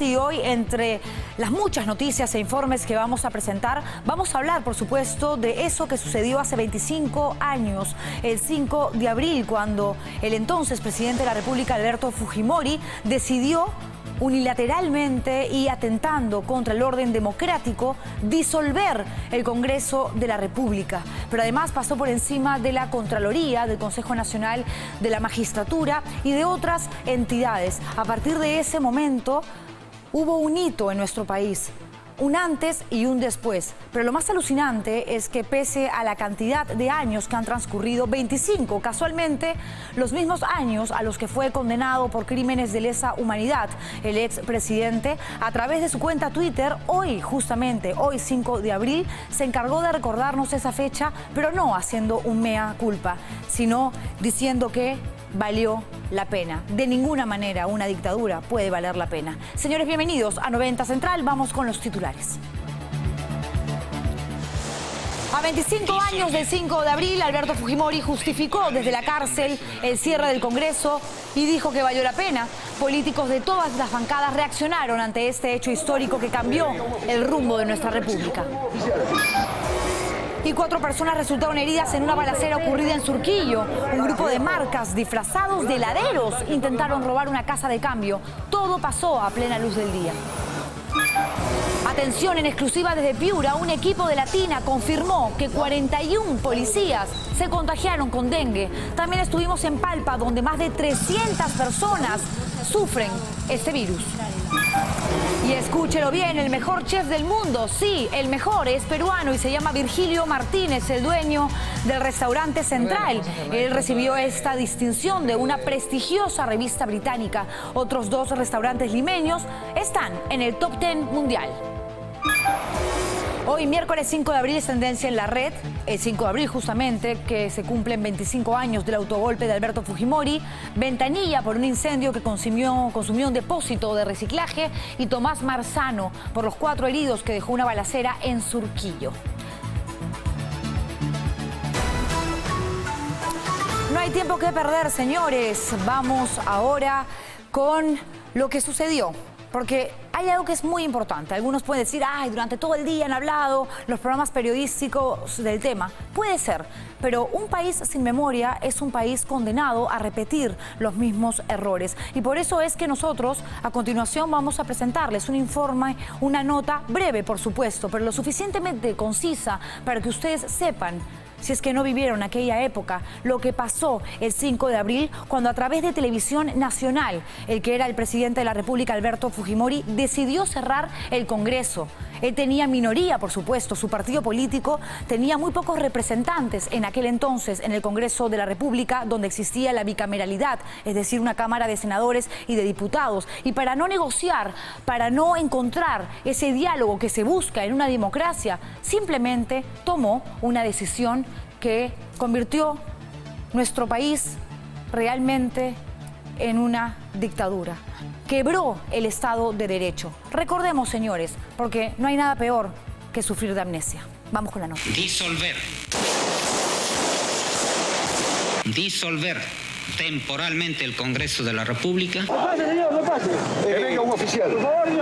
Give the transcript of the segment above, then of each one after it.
importante y hoy, entre las muchas noticias e informes que vamos a presentar, vamos a hablar, por supuesto, de eso que sucedió hace 25 años, el 5 de abril, cuando el entonces presidente de la República, Alberto Fujimori, decidió unilateralmente y atentando contra el orden democrático, disolver el Congreso de la República. Pero además pasó por encima de la Contraloría, del Consejo Nacional de la Magistratura y de otras entidades. A partir de ese momento hubo un hito en nuestro país, un antes y un después. Pero lo más alucinante es que pese a la cantidad de años que han transcurrido, 25, casualmente los mismos años a los que fue condenado por crímenes de lesa humanidad el expresidente, a través de su cuenta Twitter, hoy, justamente hoy 5 de abril, se encargó de recordarnos esa fecha, pero no haciendo un mea culpa, sino diciendo que valió la pena. De ninguna manera una dictadura puede valer la pena. Señores, bienvenidos a 90 Central. Vamos con los titulares. A 25 años del 5 de abril, Alberto Fujimori justificó desde la cárcel el cierre del Congreso y dijo que valió la pena. Políticos de todas las bancadas reaccionaron ante este hecho histórico que cambió el rumbo de nuestra República. Y 4 personas resultaron heridas en una balacera ocurrida en Surquillo. Un grupo de marcas disfrazados de heladeros intentaron robar una casa de cambio. Todo pasó a plena luz del día. Atención, en exclusiva desde Piura, un equipo de Latina confirmó que 41 policías se contagiaron con dengue. También estuvimos en Palpa, donde más de 300 personas sufren este virus. Y escúchelo bien, el mejor chef del mundo, sí, el mejor, es peruano y se llama Virgilio Martínez, el dueño del restaurante Central. Él recibió esta distinción de una prestigiosa revista británica. Otros 2 restaurantes limeños están en el top 10 mundial. Hoy, miércoles 5 de abril, es tendencia en la red, el 5 de abril justamente, que se cumplen 25 años del autogolpe de Alberto Fujimori, Ventanilla por un incendio que consumió un depósito de reciclaje y Tomás Marzano por los 4 heridos que dejó una balacera en Surquillo. No hay tiempo que perder, señores. Vamos ahora con lo que sucedió. Porque hay algo que es muy importante. Algunos pueden decir, ay, durante todo el día han hablado los programas periodísticos del tema. Puede ser, pero un país sin memoria es un país condenado a repetir los mismos errores. Y por eso es que nosotros, a continuación, vamos a presentarles un informe, una nota breve, por supuesto, pero lo suficientemente concisa para que ustedes sepan, si es que no vivieron aquella época, lo que pasó el 5 de abril, cuando a través de Televisión Nacional, el que era el presidente de la República, Alberto Fujimori, decidió cerrar el Congreso. Él tenía minoría, por supuesto, su partido político tenía muy pocos representantes en aquel entonces en el Congreso de la República, donde existía la bicameralidad, es decir, una Cámara de Senadores y de Diputados. Y para no negociar, para no encontrar ese diálogo que se busca en una democracia, simplemente tomó una decisión que convirtió nuestro país realmente en una dictadura. Quebró el Estado de Derecho. Recordemos, señores, porque no hay nada peor que sufrir de amnesia. Vamos con la nota. Disolver temporalmente el Congreso de la República. No pase, señor, no pase. Que venga un oficial.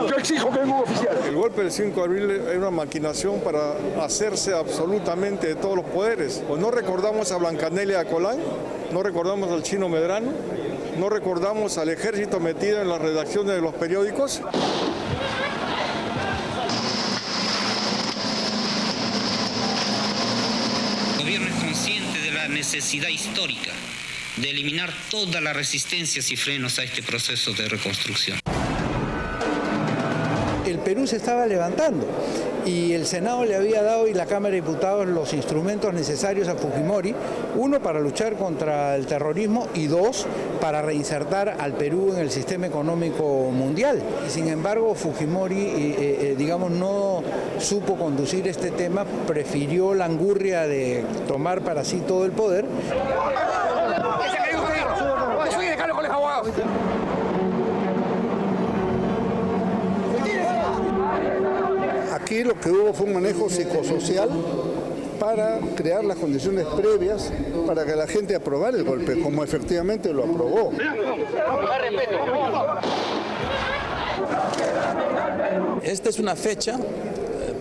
Yo exijo que venga un oficial. El golpe del 5 de abril era una maquinación para hacerse absolutamente de todos los poderes. Pues no recordamos a Blancanelia Colán, no recordamos al Chino Medrano, no recordamos al ejército metido en las redacciones de los periódicos. El gobierno es consciente de la necesidad histórica de eliminar todas las resistencias y frenos a este proceso de reconstrucción. El Perú se estaba levantando y el Senado le había dado y la Cámara de Diputados los instrumentos necesarios a Fujimori, 1 para luchar contra el terrorismo y 2 para reinsertar al Perú en el sistema económico mundial. Sin embargo, Fujimori, no supo conducir este tema, prefirió la angurria de tomar para sí todo el poder. Aquí lo que hubo fue un manejo psicosocial para crear las condiciones previas para que la gente aprobara el golpe, como efectivamente lo aprobó. Esta es una fecha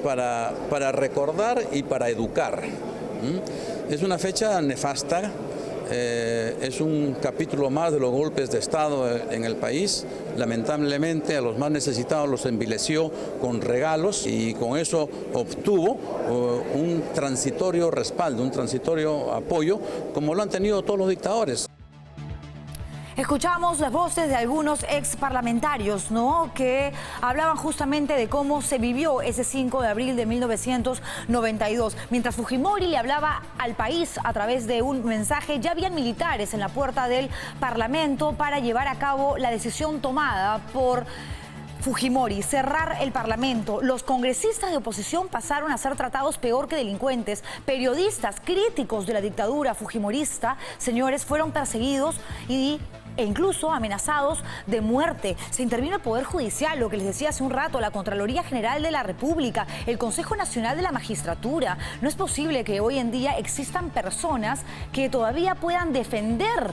para recordar y para educar. Es una fecha nefasta. Es un capítulo más de los golpes de Estado en el país. Lamentablemente a los más necesitados los envileció con regalos y con eso obtuvo un transitorio respaldo, un transitorio apoyo, como lo han tenido todos los dictadores. Escuchamos las voces de algunos ex parlamentarios, ¿no?, que hablaban justamente de cómo se vivió ese 5 de abril de 1992. Mientras Fujimori le hablaba al país a través de un mensaje, ya habían militares en la puerta del Parlamento para llevar a cabo la decisión tomada por Fujimori, cerrar el Parlamento. Los congresistas de oposición pasaron a ser tratados peor que delincuentes. Periodistas críticos de la dictadura fujimorista, señores, fueron perseguidos e incluso amenazados de muerte. Se intervino el Poder Judicial, lo que les decía hace un rato, la Contraloría General de la República, el Consejo Nacional de la Magistratura. No es posible que hoy en día existan personas que todavía puedan defender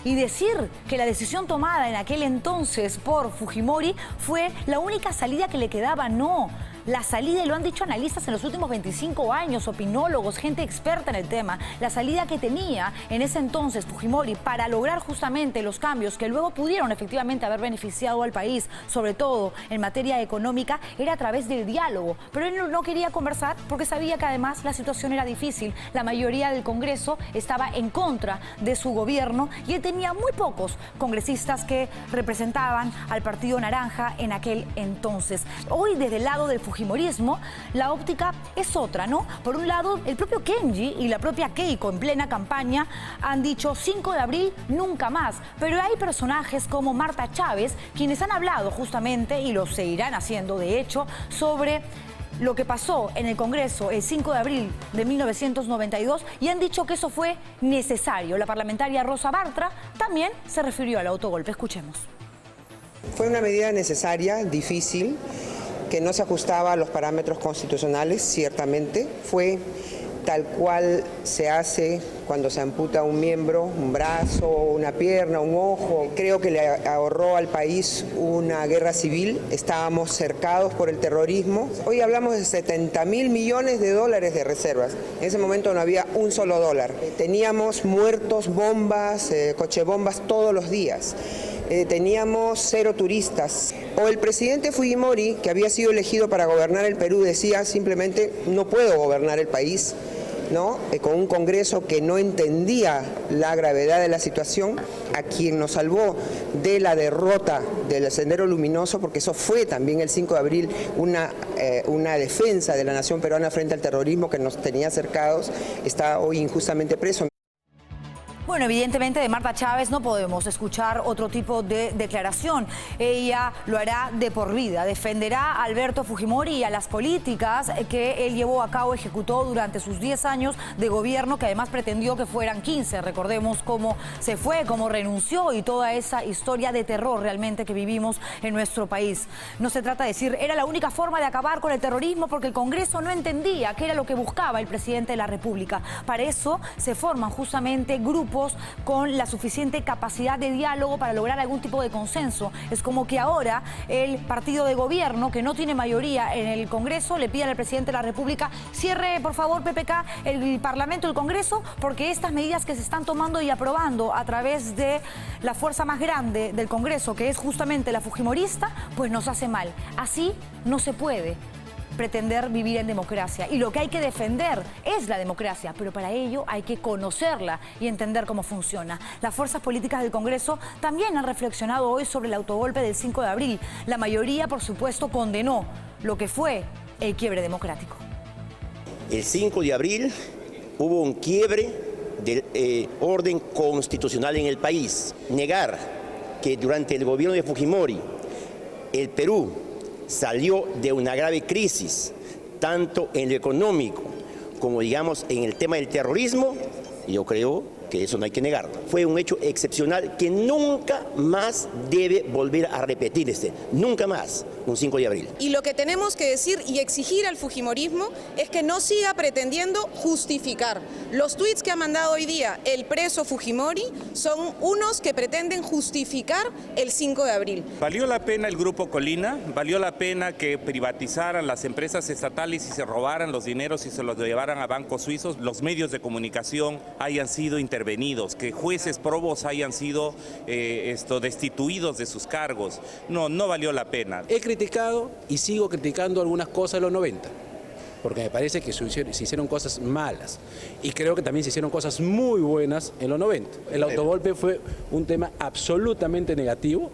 y decir que la decisión tomada en aquel entonces por Fujimori fue la única salida que le quedaba. No, la salida, y lo han dicho analistas en los últimos 25 años, opinólogos, gente experta en el tema, la salida que tenía en ese entonces Fujimori para lograr justamente los cambios que luego pudieron efectivamente haber beneficiado al país, sobre todo en materia económica, era a través del diálogo. Pero él no quería conversar porque sabía que además la situación era difícil. La mayoría del Congreso estaba en contra de su gobierno y él tenía muy pocos congresistas que representaban al Partido Naranja en aquel entonces. Hoy, desde el lado del fujimorismo, la óptica es otra, ¿no? Por un lado, el propio Kenji y la propia Keiko en plena campaña han dicho 5 de abril nunca más, pero hay personajes como Marta Chávez quienes han hablado justamente, y lo seguirán haciendo de hecho, sobre lo que pasó en el Congreso el 5 de abril de 1992 y han dicho que eso fue necesario. La parlamentaria Rosa Bartra también se refirió al autogolpe. Escuchemos. Fue una medida necesaria, difícil, que no se ajustaba a los parámetros constitucionales, ciertamente. Fue tal cual se hace cuando se amputa un miembro, un brazo, una pierna, un ojo. Creo que le ahorró al país una guerra civil. Estábamos cercados por el terrorismo. Hoy hablamos de 70.000 millones de dólares de reservas. En ese momento no había un solo dólar. Teníamos muertos, bombas, cochebombas todos los días. Teníamos 0 turistas. O el presidente Fujimori, que había sido elegido para gobernar el Perú, decía simplemente no puedo gobernar el país, ¿no? Con un Congreso que no entendía la gravedad de la situación, a quien nos salvó de la derrota del Sendero Luminoso, porque eso fue también el 5 de abril una defensa de la nación peruana frente al terrorismo que nos tenía cercados, está hoy injustamente preso. Bueno, evidentemente de Marta Chávez no podemos escuchar otro tipo de declaración. Ella lo hará de por vida, defenderá a Alberto Fujimori y a las políticas que él llevó a cabo, ejecutó durante sus 10 años de gobierno, que además pretendió que fueran 15. Recordemos cómo se fue, cómo renunció y toda esa historia de terror realmente que vivimos en nuestro país. No se trata de decir, era la única forma de acabar con el terrorismo porque el Congreso no entendía qué era lo que buscaba el presidente de la República. Para eso se forman justamente grupos con la suficiente capacidad de diálogo para lograr algún tipo de consenso. Es como que ahora el partido de gobierno, que no tiene mayoría en el Congreso, le pide al presidente de la República, cierre por favor, PPK, el Parlamento, el Congreso, porque estas medidas que se están tomando y aprobando a través de la fuerza más grande del Congreso, que es justamente la fujimorista, pues nos hace mal. Así no se puede pretender vivir en democracia, y lo que hay que defender es la democracia, pero para ello hay que conocerla y entender cómo funciona. Las fuerzas políticas del Congreso también han reflexionado hoy sobre el autogolpe del 5 de abril. La mayoría, por supuesto, condenó lo que fue el quiebre democrático. El 5 de abril hubo un quiebre del orden constitucional en el país. Negar que durante el gobierno de Fujimori el Perú salió de una grave crisis, tanto en lo económico como, digamos, en el tema del terrorismo, yo creo que eso no hay que negarlo. Fue un hecho excepcional que nunca más debe volver a repetirse, nunca más, un 5 de abril. Y lo que tenemos que decir y exigir al fujimorismo es que no siga pretendiendo justificar. Los tuits que ha mandado hoy día el preso Fujimori son unos que pretenden justificar el 5 de abril. ¿Valió la pena el Grupo Colina? ¿Valió la pena que privatizaran las empresas estatales y se robaran los dineros y se los llevaran a bancos suizos? Los medios de comunicación hayan sido intervenidos, que jueces probos hayan sido destituidos de sus cargos. No valió la pena. He criticado y sigo criticando algunas cosas de los 90, porque me parece que se hicieron cosas malas y creo que también se hicieron cosas muy buenas en los 90. El autogolpe fue un tema absolutamente negativo,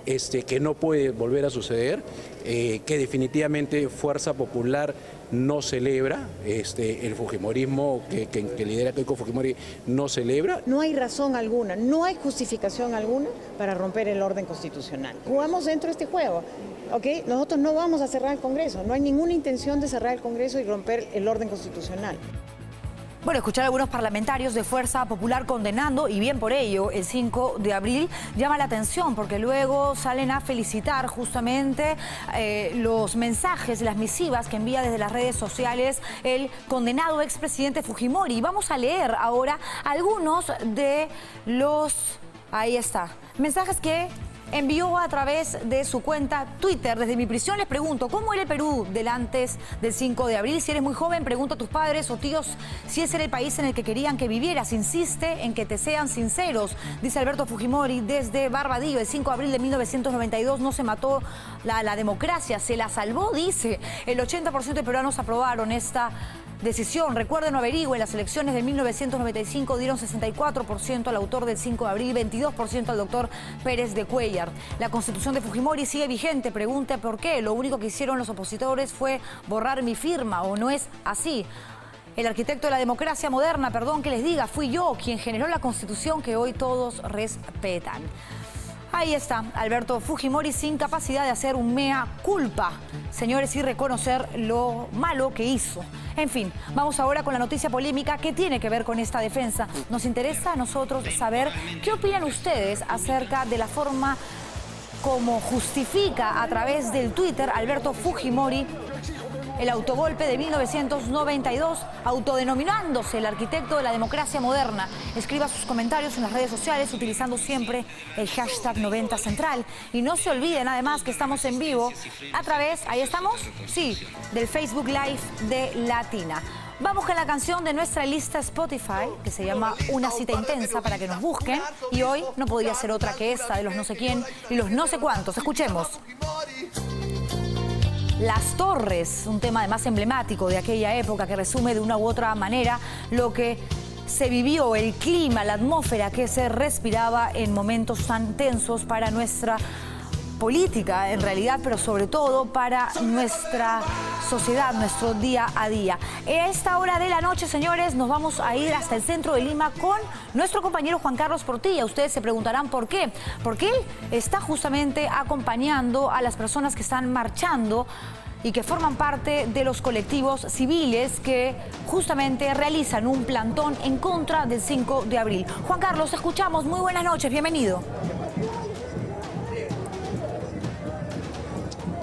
que no puede volver a suceder, que definitivamente Fuerza Popular no celebra, el fujimorismo que lidera Keiko Fujimori no celebra. No hay razón alguna, no hay justificación alguna para romper el orden constitucional. Jugamos dentro de este juego, ¿ok? Nosotros no vamos a cerrar el Congreso, no hay ninguna intención de cerrar el Congreso y romper el orden constitucional. Bueno, escuchar a algunos parlamentarios de Fuerza Popular condenando, y bien por ello, el 5 de abril llama la atención porque luego salen a felicitar justamente los mensajes, las misivas que envía desde las redes sociales el condenado expresidente Fujimori. Y vamos a leer ahora algunos de los, ahí está, mensajes que envió a través de su cuenta Twitter. Desde mi prisión les pregunto, ¿cómo era el Perú del antes del 5 de abril? Si eres muy joven, pregunta a tus padres o tíos si ese era el país en el que querían que vivieras. Insiste en que te sean sinceros, dice Alberto Fujimori desde Barbadillo. El 5 de abril de 1992 no se mató la democracia, se la salvó, dice. El 80% de peruanos aprobaron esta decisión. Recuerden o averigüen, las elecciones de 1995 dieron 64% al autor del 5 de abril, 22% al doctor Pérez de Cuellar. La constitución de Fujimori sigue vigente, pregunte por qué. Lo único que hicieron los opositores fue borrar mi firma, ¿o no es así? El arquitecto de la democracia moderna, perdón que les diga, fui yo quien generó la constitución que hoy todos respetan. Ahí está, Alberto Fujimori sin capacidad de hacer un mea culpa, señores, y reconocer lo malo que hizo. En fin, vamos ahora con la noticia polémica que tiene que ver con esta defensa. Nos interesa a nosotros saber qué opinan ustedes acerca de la forma como justifica a través del Twitter Alberto Fujimori el autogolpe de 1992, autodenominándose el arquitecto de la democracia moderna. Escriba sus comentarios en las redes sociales utilizando siempre el hashtag 90central. Y no se olviden además que estamos en vivo a través, ¿ahí estamos? Sí, del Facebook Live de Latina. Vamos con la canción de nuestra lista Spotify, que se llama Una cita intensa, para que nos busquen. Y hoy no podría ser otra que esta de los no sé quién y los no sé cuántos. Escuchemos. Las Torres, un tema además emblemático de aquella época que resume de una u otra manera lo que se vivió, el clima, la atmósfera que se respiraba en momentos tan tensos para nuestra política en realidad, pero sobre todo para nuestra sociedad, nuestro día a día. A esta hora de la noche, señores, nos vamos a ir hasta el centro de Lima con nuestro compañero Juan Carlos Portilla. Ustedes se preguntarán por qué. Porque él está justamente acompañando a las personas que están marchando y que forman parte de los colectivos civiles que justamente realizan un plantón en contra del 5 de abril. Juan Carlos, te escuchamos. Muy buenas noches, bienvenido.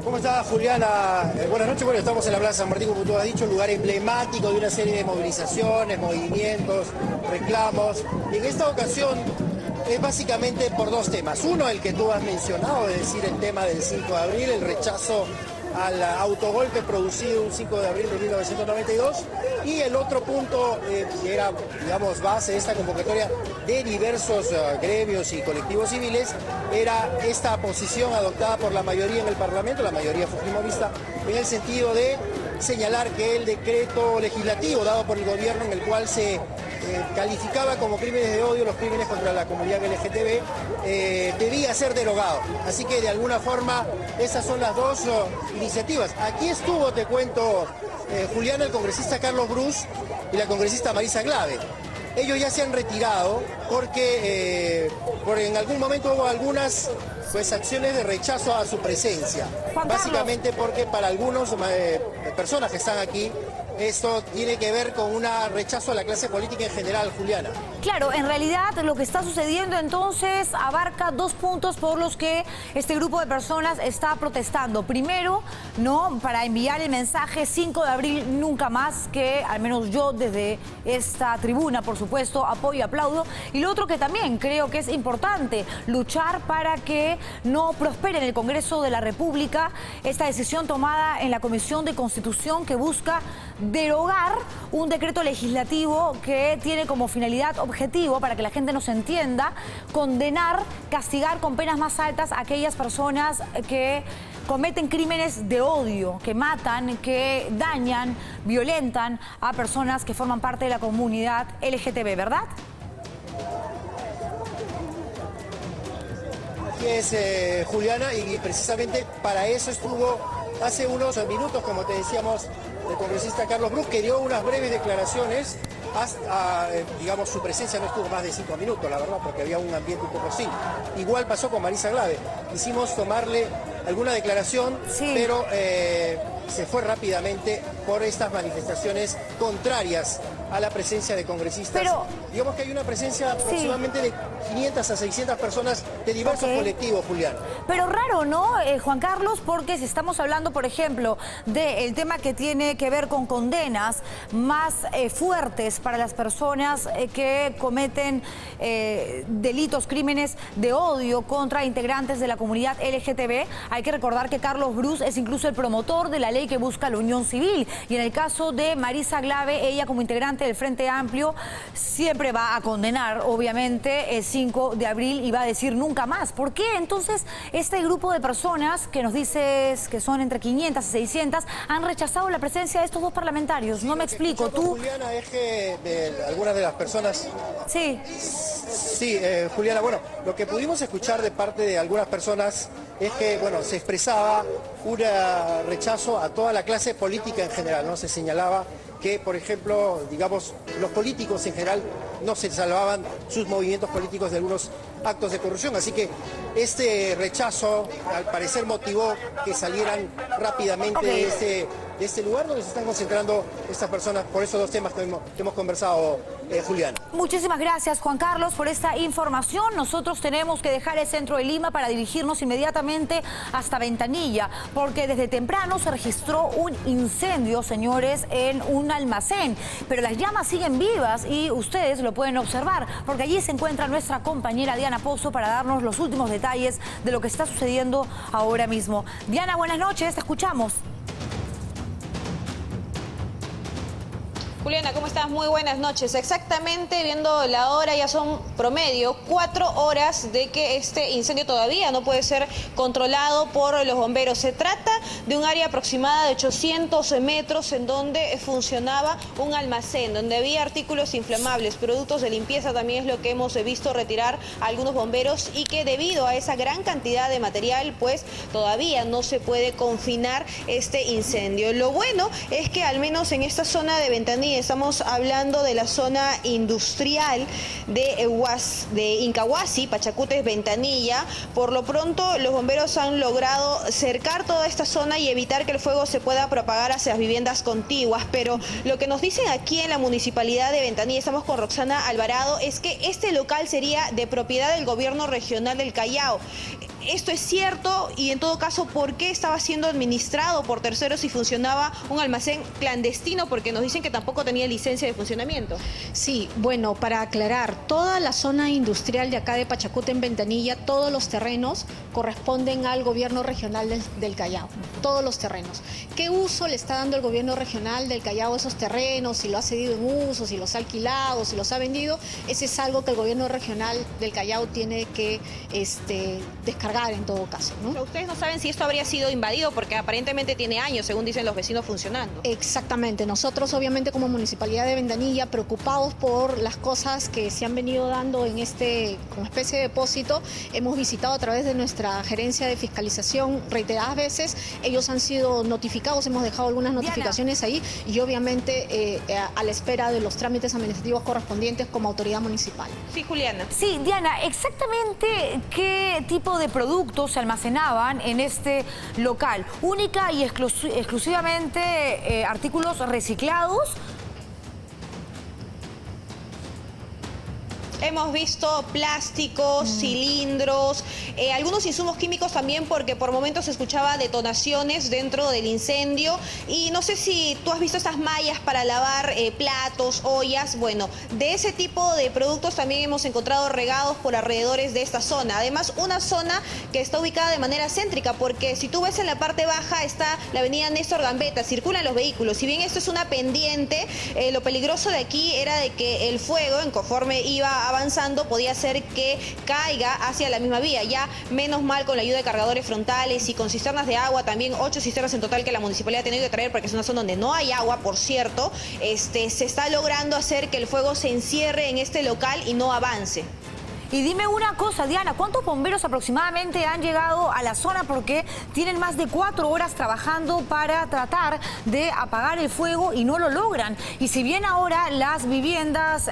¿Cómo está, Juliana? Buenas noches. Bueno, estamos en la Plaza San Martín, como tú has dicho, un lugar emblemático de una serie de movilizaciones, movimientos, reclamos. Y en esta ocasión es básicamente por dos temas. Uno, el que tú has mencionado, es decir, el tema del 5 de abril, el rechazo al autogolpe producido un 5 de abril de 1992, y el otro punto que era, digamos, base de esta convocatoria de diversos gremios y colectivos civiles, era esta posición adoptada por la mayoría en el Parlamento, la mayoría fujimorista, en el sentido de señalar que el decreto legislativo dado por el gobierno en el cual se calificaba como crímenes de odio los crímenes contra la comunidad LGTB debía ser derogado. Así que de alguna forma esas son las dos iniciativas. Aquí estuvo, te cuento, Juliana, el congresista Carlos Brus y la congresista Marisa Glave. Ellos ya se han retirado porque en algún momento hubo algunas pues acciones de rechazo a su presencia. Juan Básicamente porque para algunas personas que están aquí, esto tiene que ver con un rechazo a la clase política en general, Juliana. Claro, en realidad lo que está sucediendo entonces abarca 2 puntos por los que este grupo de personas está protestando. Primero, ¿no?, para enviar el mensaje 5 de abril nunca más, que al menos yo desde esta tribuna, por supuesto, apoyo y aplaudo. Y lo otro que también creo que es importante, luchar para que no prospere en el Congreso de la República esta decisión tomada en la Comisión de Constitución que busca derogar un decreto legislativo que tiene como finalidad objetivo, para que la gente nos entienda, condenar, castigar con penas más altas a aquellas personas que cometen crímenes de odio, que matan, que dañan, violentan a personas que forman parte de la comunidad LGTB, ¿verdad? Así es, Juliana, y precisamente para eso estuvo hace unos minutos, como te decíamos, el congresista Carlos Bruce, que dio unas breves declaraciones. Hasta, digamos, su presencia no estuvo más de 5 minutos, la verdad, porque había un ambiente un poco así. Igual pasó con Marisa Glave. Quisimos tomarle alguna declaración, pero se fue rápidamente por estas manifestaciones contrarias a la presencia de congresistas. Pero digamos que hay una presencia aproximadamente de 500 a 600 personas de diversos colectivos, Julián. Pero raro, ¿no, Juan Carlos? Porque si estamos hablando, por ejemplo, del tema que tiene que ver con condenas más fuertes para las personas que cometen delitos, crímenes de odio contra integrantes de la comunidad LGTB, hay que recordar que Carlos Bruce es incluso el promotor de la ley que busca la unión civil. Y en el caso de Marisa Glave, ella como integrante del Frente Amplio siempre va a condenar, obviamente, el 5 de abril y va a decir nunca más. ¿Por qué entonces este grupo de personas que nos dices que son entre 500 y 600 han rechazado la presencia de estos dos parlamentarios? No me explico. Tú, Juliana, es que algunas de las personas... Sí, Juliana, bueno, lo que pudimos escuchar de parte de algunas personas es que, bueno, se expresaba un rechazo a toda la clase política en general, ¿no? Se señalaba que, por ejemplo, digamos, los políticos en general no se salvaban sus movimientos políticos de algunos actos de corrupción. Así que este rechazo, al parecer, motivó que salieran rápidamente de este lugar donde se están concentrando estas personas por esos dos temas que hemos conversado, Julián. Muchísimas gracias, Juan Carlos, por esta información. Nosotros tenemos que dejar el centro de Lima para dirigirnos inmediatamente hasta Ventanilla, porque desde temprano se registró un incendio, señores, en un almacén. Pero las llamas siguen vivas y ustedes lo pueden observar, porque allí se encuentra nuestra compañera Diana Pozo para darnos los últimos detalles de lo que está sucediendo ahora mismo. Diana, buenas noches, te escuchamos. Juliana, ¿cómo estás? Muy buenas noches. Exactamente, viendo la hora, ya son promedio 4 horas de que este incendio todavía no puede ser controlado por los bomberos. Se trata de un área aproximada de 800 metros en donde funcionaba un almacén, donde había artículos inflamables, productos de limpieza, también es lo que hemos visto retirar a algunos bomberos, y que debido a esa gran cantidad de material, pues todavía no se puede confinar este incendio. Lo bueno es que al menos en esta zona de Ventanilla, estamos hablando de la zona industrial de Incahuasi, Pachacútec, Ventanilla. Por lo pronto, los bomberos han logrado cercar toda esta zona y evitar que el fuego se pueda propagar hacia las viviendas contiguas. Pero lo que nos dicen aquí en la municipalidad de Ventanilla, estamos con Roxana Alvarado, es que este local sería de propiedad del gobierno regional del Callao. ¿Esto es cierto? Y en todo caso, ¿por qué estaba siendo administrado por terceros y funcionaba un almacén clandestino? Porque nos dicen que tampoco tenía licencia de funcionamiento. Sí, bueno, para aclarar, toda la zona industrial de acá de Pachacútec en Ventanilla, todos los terrenos corresponden al gobierno regional del Callao, todos los terrenos. ¿Qué uso le está dando el gobierno regional del Callao a esos terrenos? Si lo ha cedido en uso, si los ha alquilado, si los ha vendido, ese es algo que el gobierno regional del Callao tiene que descargar en todo caso, ¿no? Pero ustedes no saben si esto habría sido invadido, porque aparentemente tiene años, según dicen los vecinos, funcionando. Exactamente. Nosotros, obviamente, como Municipalidad de Ventanilla, preocupados por las cosas que se han venido dando en como especie de depósito, hemos visitado a través de nuestra gerencia de fiscalización reiteradas veces. Ellos han sido notificados, hemos dejado algunas notificaciones ahí y obviamente a la espera de los trámites administrativos correspondientes como autoridad municipal. Sí, Juliana. Sí, Diana, exactamente qué tipo de productos se almacenaban en este local. Única y exclusivamente artículos reciclados. Hemos visto plásticos, cilindros, algunos insumos químicos también, porque por momentos se escuchaba detonaciones dentro del incendio. Y no sé si tú has visto estas mallas para lavar platos, ollas. Bueno, de ese tipo de productos también hemos encontrado regados por alrededores de esta zona. Además, una zona que está ubicada de manera céntrica, porque si tú ves en la parte baja está la avenida Néstor Gambetta, circulan los vehículos. Si bien esto es una pendiente, lo peligroso de aquí era de que el fuego, conforme iba avanzando, podía hacer que caiga hacia la misma vía. Ya menos mal, con la ayuda de cargadores frontales y con cisternas de agua, también 8 cisternas en total que la municipalidad ha tenido que traer, porque es una zona donde no hay agua, por cierto, se está logrando hacer que el fuego se encierre en este local y no avance. Y dime una cosa, Diana, ¿cuántos bomberos aproximadamente han llegado a la zona? Porque tienen más de 4 horas trabajando para tratar de apagar el fuego y no lo logran. Y si bien ahora las viviendas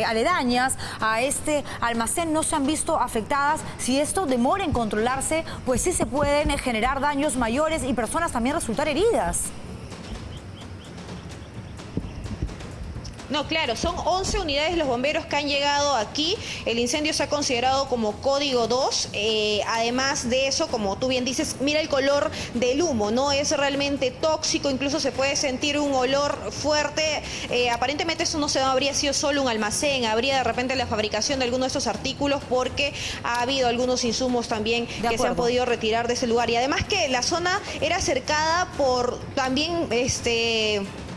aledañas a este almacén no se han visto afectadas, si esto demora en controlarse, pues sí se pueden generar daños mayores y personas también resultar heridas. No, claro, son 11 unidades los bomberos que han llegado aquí. El incendio se ha considerado como código 2. Además de eso, como tú bien dices, mira el color del humo, no es realmente tóxico, incluso se puede sentir un olor fuerte. Aparentemente eso no habría sido solo un almacén, habría de repente la fabricación de algunos de estos artículos, porque ha habido algunos insumos también que se han podido retirar de ese lugar. Y además que la zona era cercada por también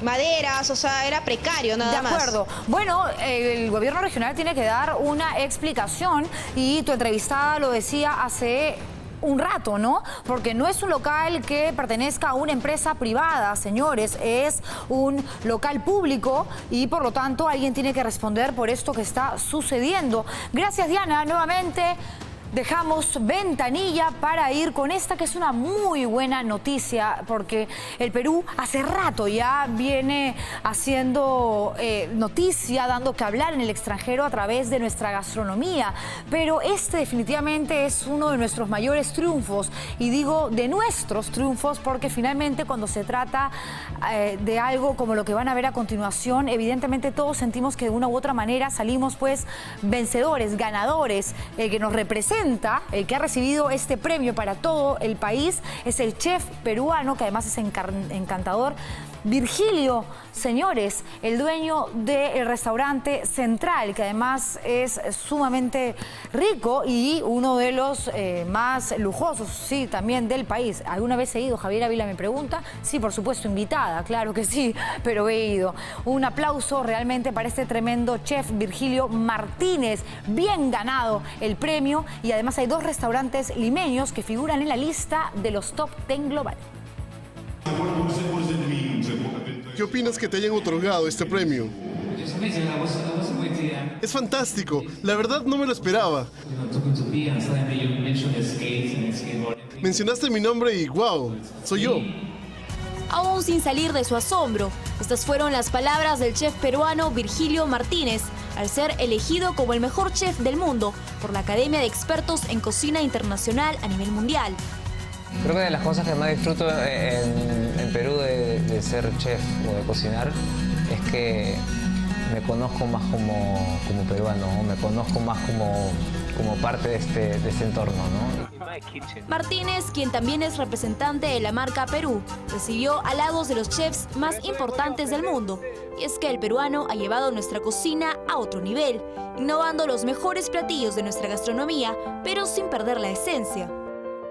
maderas, o sea, era precario nada más. De acuerdo. Bueno, el gobierno regional tiene que dar una explicación y tu entrevistada lo decía hace un rato, ¿no? Porque no es un local que pertenezca a una empresa privada, señores, es un local público y por lo tanto alguien tiene que responder por esto que está sucediendo. Gracias, Diana, nuevamente. Dejamos ventanilla para ir con esta que es una muy buena noticia, porque el Perú hace rato ya viene haciendo noticia, dando que hablar en el extranjero a través de nuestra gastronomía, pero este definitivamente es uno de nuestros mayores triunfos, y digo de nuestros triunfos porque finalmente cuando se trata de algo como lo que van a ver a continuación, evidentemente todos sentimos que de una u otra manera salimos pues vencedores, ganadores. El que nos representa, el que ha recibido este premio para todo el país, es el chef peruano, que además es encantador, Virgilio, señores, el dueño del restaurante Central, que además es sumamente rico y uno de los más lujosos, sí, también del país. ¿Alguna vez he ido? Javier Ávila me pregunta. Sí, por supuesto, invitada, claro que sí, pero he ido. Un aplauso realmente para este tremendo chef Virgilio Martínez, bien ganado el premio, y además hay 2 restaurantes limeños que figuran en la lista de los top 10 global. ¿Qué opinas que te hayan otorgado este premio? Es fantástico, la verdad no me lo esperaba. Mencionaste mi nombre y wow, soy yo. Aún sin salir de su asombro, estas fueron las palabras del chef peruano Virgilio Martínez, al ser elegido como el mejor chef del mundo por la Academia de Expertos en Cocina Internacional a nivel mundial. Creo que de las cosas que más disfruto en Perú de ser chef o de cocinar es que me conozco más como peruano, ¿no? Me conozco más como parte de este entorno, ¿no? Martínez, quien también es representante de la marca Perú, recibió halagos de los chefs más importantes del mundo. Y es que el peruano ha llevado nuestra cocina a otro nivel, innovando los mejores platillos de nuestra gastronomía, pero sin perder la esencia.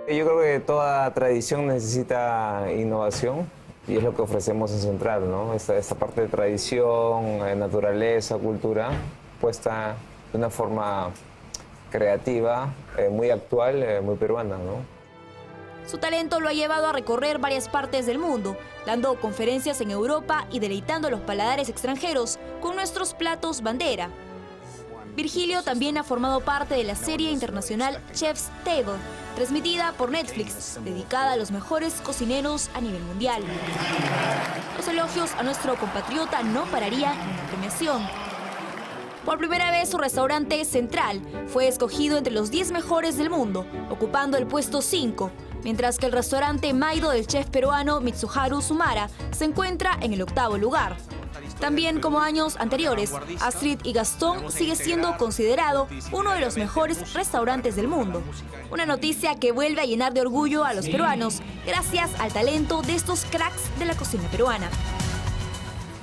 Yo creo que toda tradición necesita innovación y es lo que ofrecemos en Central, ¿no? Esta parte de tradición, naturaleza, cultura, puesta de una forma creativa, muy actual, muy peruana, ¿no? Su talento lo ha llevado a recorrer varias partes del mundo, dando conferencias en Europa y deleitando a los paladares extranjeros con nuestros platos bandera. Virgilio también ha formado parte de la serie internacional Chef's Table, transmitida por Netflix, dedicada a los mejores cocineros a nivel mundial. Los elogios a nuestro compatriota no pararían en la premiación. Por primera vez, su restaurante Central fue escogido entre los 10 mejores del mundo, ocupando el puesto 5, mientras que el restaurante Maido del chef peruano Mitsuharu Sumara se encuentra en el 8º lugar. También, como años anteriores, Astrid y Gastón sigue siendo considerado uno de los mejores restaurantes del mundo. Una noticia que vuelve a llenar de orgullo a los peruanos, gracias al talento de estos cracks de la cocina peruana.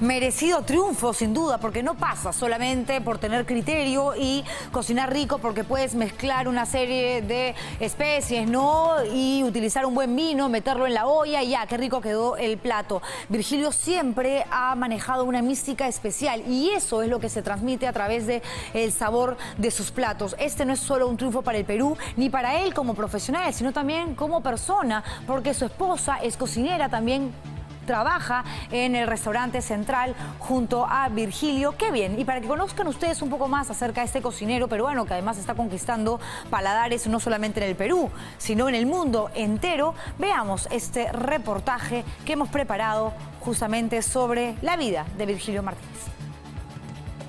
Merecido triunfo, sin duda, porque no pasa solamente por tener criterio y cocinar rico, porque puedes mezclar una serie de especies, ¿no? Y utilizar un buen vino, meterlo en la olla y ya, qué rico quedó el plato. Virgilio siempre ha manejado una mística especial y eso es lo que se transmite a través del sabor de sus platos. Este no es solo un triunfo para el Perú, ni para él como profesional, sino también como persona, porque su esposa es cocinera también. Trabaja en el restaurante Central junto a Virgilio. ¡Qué bien! Y para que conozcan ustedes un poco más acerca de este cocinero peruano que además está conquistando paladares no solamente en el Perú, sino en el mundo entero, veamos este reportaje que hemos preparado justamente sobre la vida de Virgilio Martínez.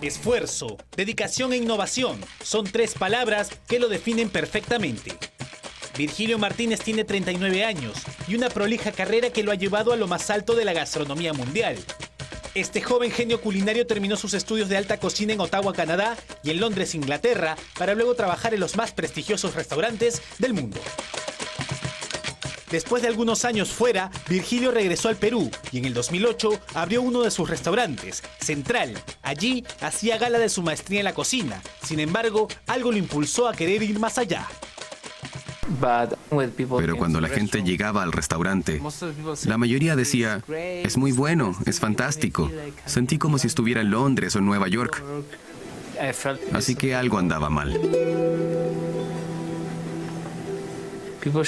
Esfuerzo, dedicación e innovación son 3 palabras que lo definen perfectamente. Virgilio Martínez tiene 39 años y una prolija carrera que lo ha llevado a lo más alto de la gastronomía mundial. Este joven genio culinario terminó sus estudios de alta cocina en Ottawa, Canadá y en Londres, Inglaterra, para luego trabajar en los más prestigiosos restaurantes del mundo. Después de algunos años fuera, Virgilio regresó al Perú y en el 2008 abrió uno de sus restaurantes, Central. Allí hacía gala de su maestría en la cocina. Sin embargo, algo lo impulsó a querer ir más allá. Pero cuando la gente llegaba al restaurante, la mayoría decía, es muy bueno, es fantástico. Sentí como si estuviera en Londres o en Nueva York. Así que algo andaba mal.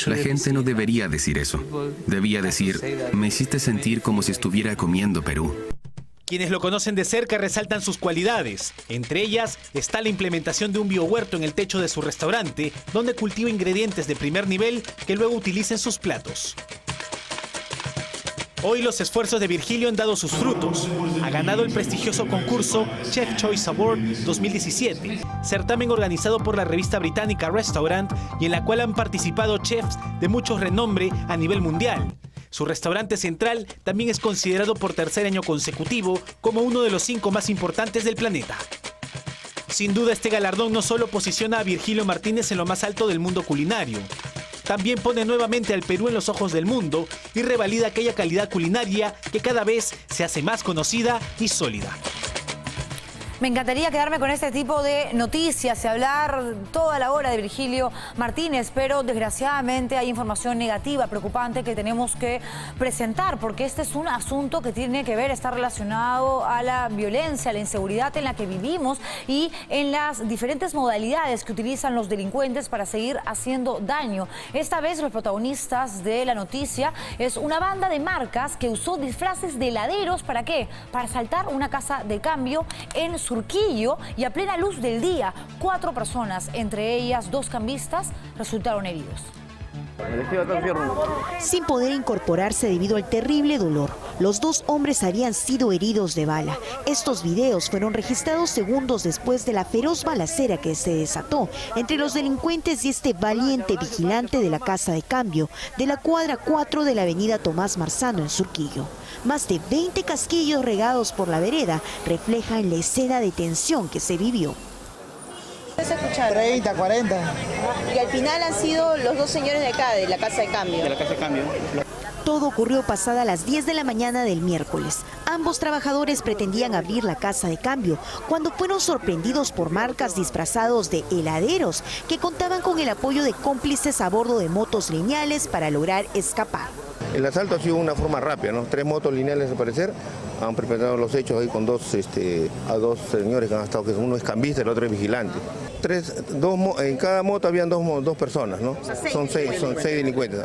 La gente no debería decir eso. Debía decir, me hiciste sentir como si estuviera comiendo Perú. Quienes lo conocen de cerca resaltan sus cualidades. Entre ellas está la implementación de un biohuerto en el techo de su restaurante, donde cultiva ingredientes de primer nivel que luego utiliza en sus platos. Hoy los esfuerzos de Virgilio han dado sus frutos. Ha ganado el prestigioso concurso Chef Choice Award 2017, certamen organizado por la revista británica Restaurant y en la cual han participado chefs de mucho renombre a nivel mundial. Su restaurante Central también es considerado por 3er año consecutivo como uno de los 5 más importantes del planeta. Sin duda, este galardón no solo posiciona a Virgilio Martínez en lo más alto del mundo culinario, también pone nuevamente al Perú en los ojos del mundo y revalida aquella calidad culinaria que cada vez se hace más conocida y sólida. Me encantaría quedarme con este tipo de noticias y hablar toda la hora de Virgilio Martínez, pero desgraciadamente hay información negativa, preocupante que tenemos que presentar, porque este es un asunto que tiene que ver, está relacionado a la violencia, a la inseguridad en la que vivimos y en las diferentes modalidades que utilizan los delincuentes para seguir haciendo daño. Esta vez los protagonistas de la noticia es una banda de marcas que usó disfraces de heladeros, ¿para qué? Para asaltar una casa de cambio en Surquillo y a plena luz del día. 4 personas, entre ellas 2 cambistas, resultaron heridos. Sin poder incorporarse debido al terrible dolor, los 2 hombres habían sido heridos de bala. Estos videos fueron registrados segundos después de la feroz balacera que se desató entre los delincuentes y este valiente vigilante de la casa de cambio de la cuadra 4 de la avenida Tomás Marzano en Surquillo. Más de 20 casquillos regados por la vereda reflejan la escena de tensión que se vivió. ¿Se escucharon? 30, 40. Y al final han sido los 2 señores de acá, de la casa de cambio. De la casa de cambio. Todo ocurrió pasada las 10 de la mañana del miércoles. Ambos trabajadores pretendían abrir la casa de cambio cuando fueron sorprendidos por marcas disfrazados de heladeros que contaban con el apoyo de cómplices a bordo de motos lineales para lograr escapar. El asalto ha sido una forma rápida, ¿no? 3 motos lineales al parecer han perpetrado los hechos ahí con 2 señores que han estado, que uno es cambista y el otro es vigilante. En cada moto habían dos personas, ¿no? Son seis delincuentes.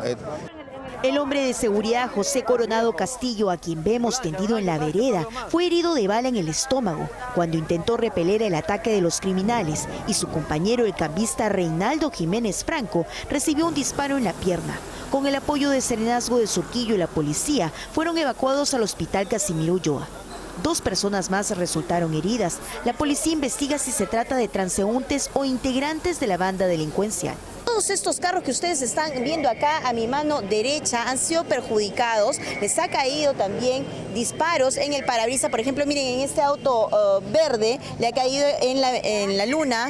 El hombre de seguridad José Coronado Castillo, a quien vemos tendido en la vereda, fue herido de bala en el estómago cuando intentó repeler el ataque de los criminales y su compañero, el cambista Reinaldo Jiménez Franco, recibió un disparo en la pierna. Con el apoyo de Serenazgo de Surquillo y la policía, fueron evacuados al hospital Casimiro Ulloa. 2 personas más resultaron heridas. La policía investiga si se trata de transeúntes o integrantes de la banda delincuencial. Todos estos carros que ustedes están viendo acá a mi mano derecha han sido perjudicados. Les ha caído también disparos en el parabrisas. Por ejemplo, miren, en este auto verde le ha caído en la luna.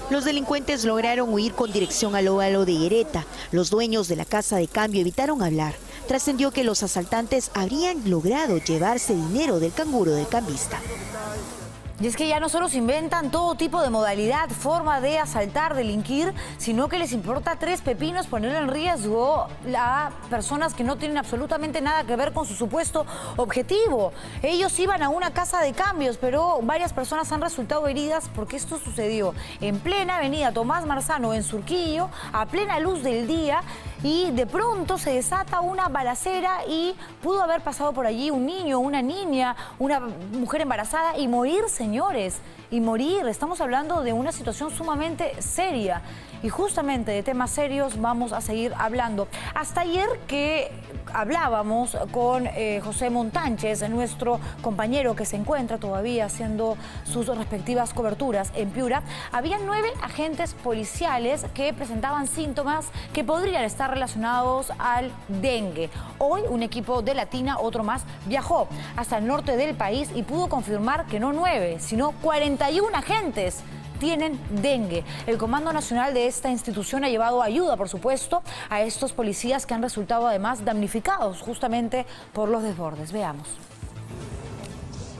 Los delincuentes lograron huir con dirección al óvalo de Hereta. Los dueños de la casa de cambio evitaron hablar. Trascendió que los asaltantes habrían logrado llevarse dinero del canguro del cambista. Y es que ya no solo se inventan todo tipo de modalidad, forma de asaltar, delinquir, sino que les importa 3 pepinos poner en riesgo a personas que no tienen absolutamente nada que ver con su supuesto objetivo. Ellos iban a una casa de cambios, pero varias personas han resultado heridas porque esto sucedió en plena avenida Tomás Marzano, en Surquillo, a plena luz del día, y de pronto se desata una balacera y pudo haber pasado por allí un niño, una niña, una mujer embarazada y morir, señores, y morir. Estamos hablando de una situación sumamente seria y justamente de temas serios vamos a seguir hablando. Hasta ayer que hablábamos con José Montánchez, nuestro compañero que se encuentra todavía haciendo sus respectivas coberturas en Piura, había 9 agentes policiales que presentaban síntomas que podrían estar relacionados al dengue. Hoy un equipo de Latina, otro más, viajó hasta el norte del país y pudo confirmar que no 9, sino 41 agentes tienen dengue. El Comando Nacional de esta institución ha llevado ayuda, por supuesto, a estos policías que han resultado además damnificados justamente por los desbordes. Veamos.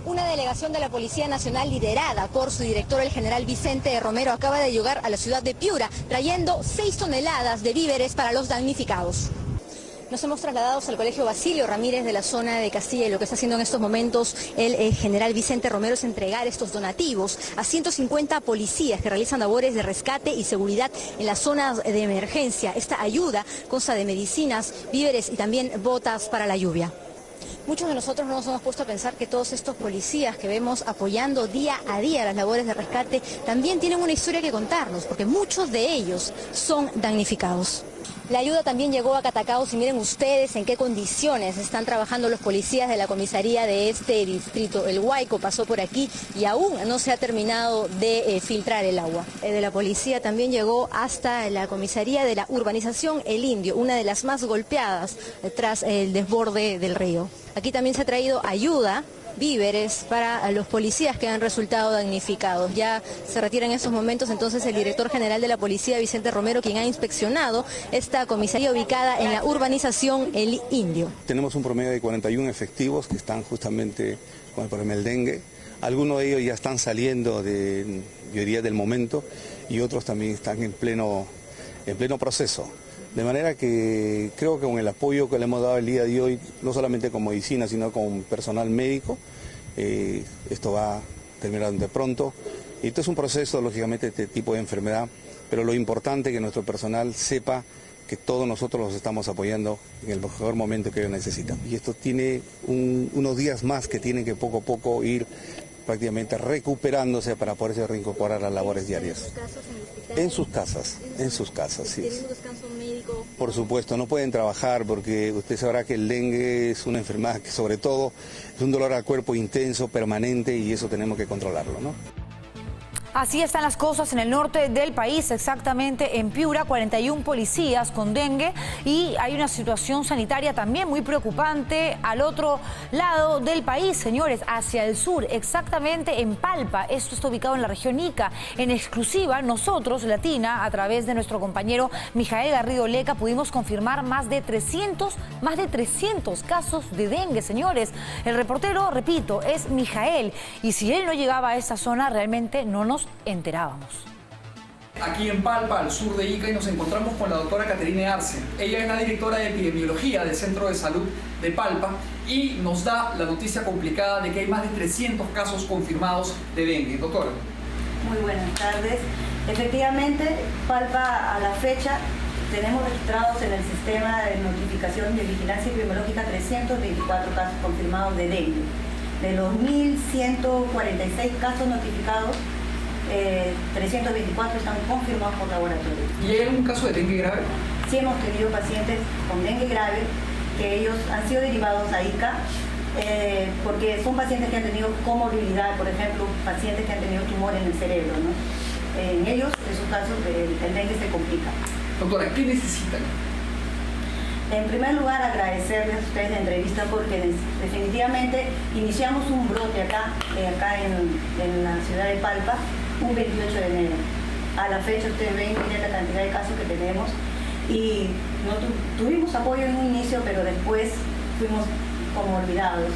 Una delegación de la Policía Nacional liderada por su director, el general Vicente Romero, acaba de llegar a la ciudad de Piura, trayendo 6 toneladas de víveres para los damnificados. Nos hemos trasladado al Colegio Basilio Ramírez de la zona de Castilla y lo que está haciendo en estos momentos el general Vicente Romero es entregar estos donativos a 150 policías que realizan labores de rescate y seguridad en las zonas de emergencia. Esta ayuda consta de medicinas, víveres y también botas para la lluvia. Muchos de nosotros no nos hemos puesto a pensar que todos estos policías que vemos apoyando día a día las labores de rescate también tienen una historia que contarnos, porque muchos de ellos son damnificados. La ayuda también llegó a Catacaos y miren ustedes en qué condiciones están trabajando los policías de la comisaría de este distrito. El Huayco pasó por aquí y aún no se ha terminado de filtrar el agua. De la policía también llegó hasta la comisaría de la urbanización El Indio, una de las más golpeadas tras el desborde del río. Aquí también se ha traído ayuda, víveres para los policías que han resultado damnificados. Ya se retira en estos momentos entonces el director general de la policía, Vicente Romero, quien ha inspeccionado esta comisaría ubicada en la urbanización El Indio. Tenemos un promedio de 41 efectivos que están justamente con el problema del dengue. Algunos de ellos ya están saliendo de, yo diría, del momento, y otros también están en pleno proceso. De manera que creo que con el apoyo que le hemos dado el día de hoy, no solamente con medicina, sino con personal médico, esto va a terminar de pronto. Y esto es un proceso, lógicamente, de este tipo de enfermedad, pero lo importante es que nuestro personal sepa que todos nosotros los estamos apoyando en el mejor momento que ellos necesitan. Y esto tiene unos días más que tienen que poco a poco ir prácticamente recuperándose para poderse reincorporar a las labores diarias. En sus casas, sí. ¿Tienen un descanso médico? Por supuesto, no pueden trabajar porque usted sabrá que el dengue es una enfermedad que sobre todo es un dolor al cuerpo intenso, permanente, y eso tenemos que controlarlo, ¿no? Así están las cosas en el norte del país, exactamente en Piura, 41 policías con dengue, y hay una situación sanitaria también muy preocupante al otro lado del país, señores, hacia el sur, exactamente en Palpa. Esto está ubicado en la región Ica. En exclusiva, nosotros, Latina, a través de nuestro compañero Mijael Garrido Leca, pudimos confirmar más de 300 casos de dengue, señores. El reportero, repito, es Mijael, y si él no llegaba a esa zona, realmente no nos enterábamos. Aquí en Palpa, al sur de Ica, y nos encontramos con la doctora Caterine Arce. Ella es la directora de epidemiología del Centro de Salud de Palpa y nos da la noticia complicada de que hay más de 300 casos confirmados de dengue. Doctora. Muy buenas tardes. Efectivamente, Palpa a la fecha tenemos registrados en el sistema de notificación de vigilancia epidemiológica 324 casos confirmados de dengue. De los 1.146 casos notificados, 324 están confirmados por laboratorio. ¿Y hay algún caso de dengue grave? Sí, hemos tenido pacientes con dengue grave que ellos han sido derivados a Ica porque son pacientes que han tenido comorbilidad, por ejemplo, pacientes que han tenido tumor en el cerebro, ¿no? En ellos, en sus casos, el dengue se complica. Doctora, ¿qué necesitan? En primer lugar, agradecerles a ustedes la entrevista porque definitivamente iniciamos un brote acá en la ciudad de Palpa, un 28 de enero. A la fecha ustedes ven, miren la cantidad de casos que tenemos y no tuvimos apoyo en un inicio, pero después fuimos como olvidados.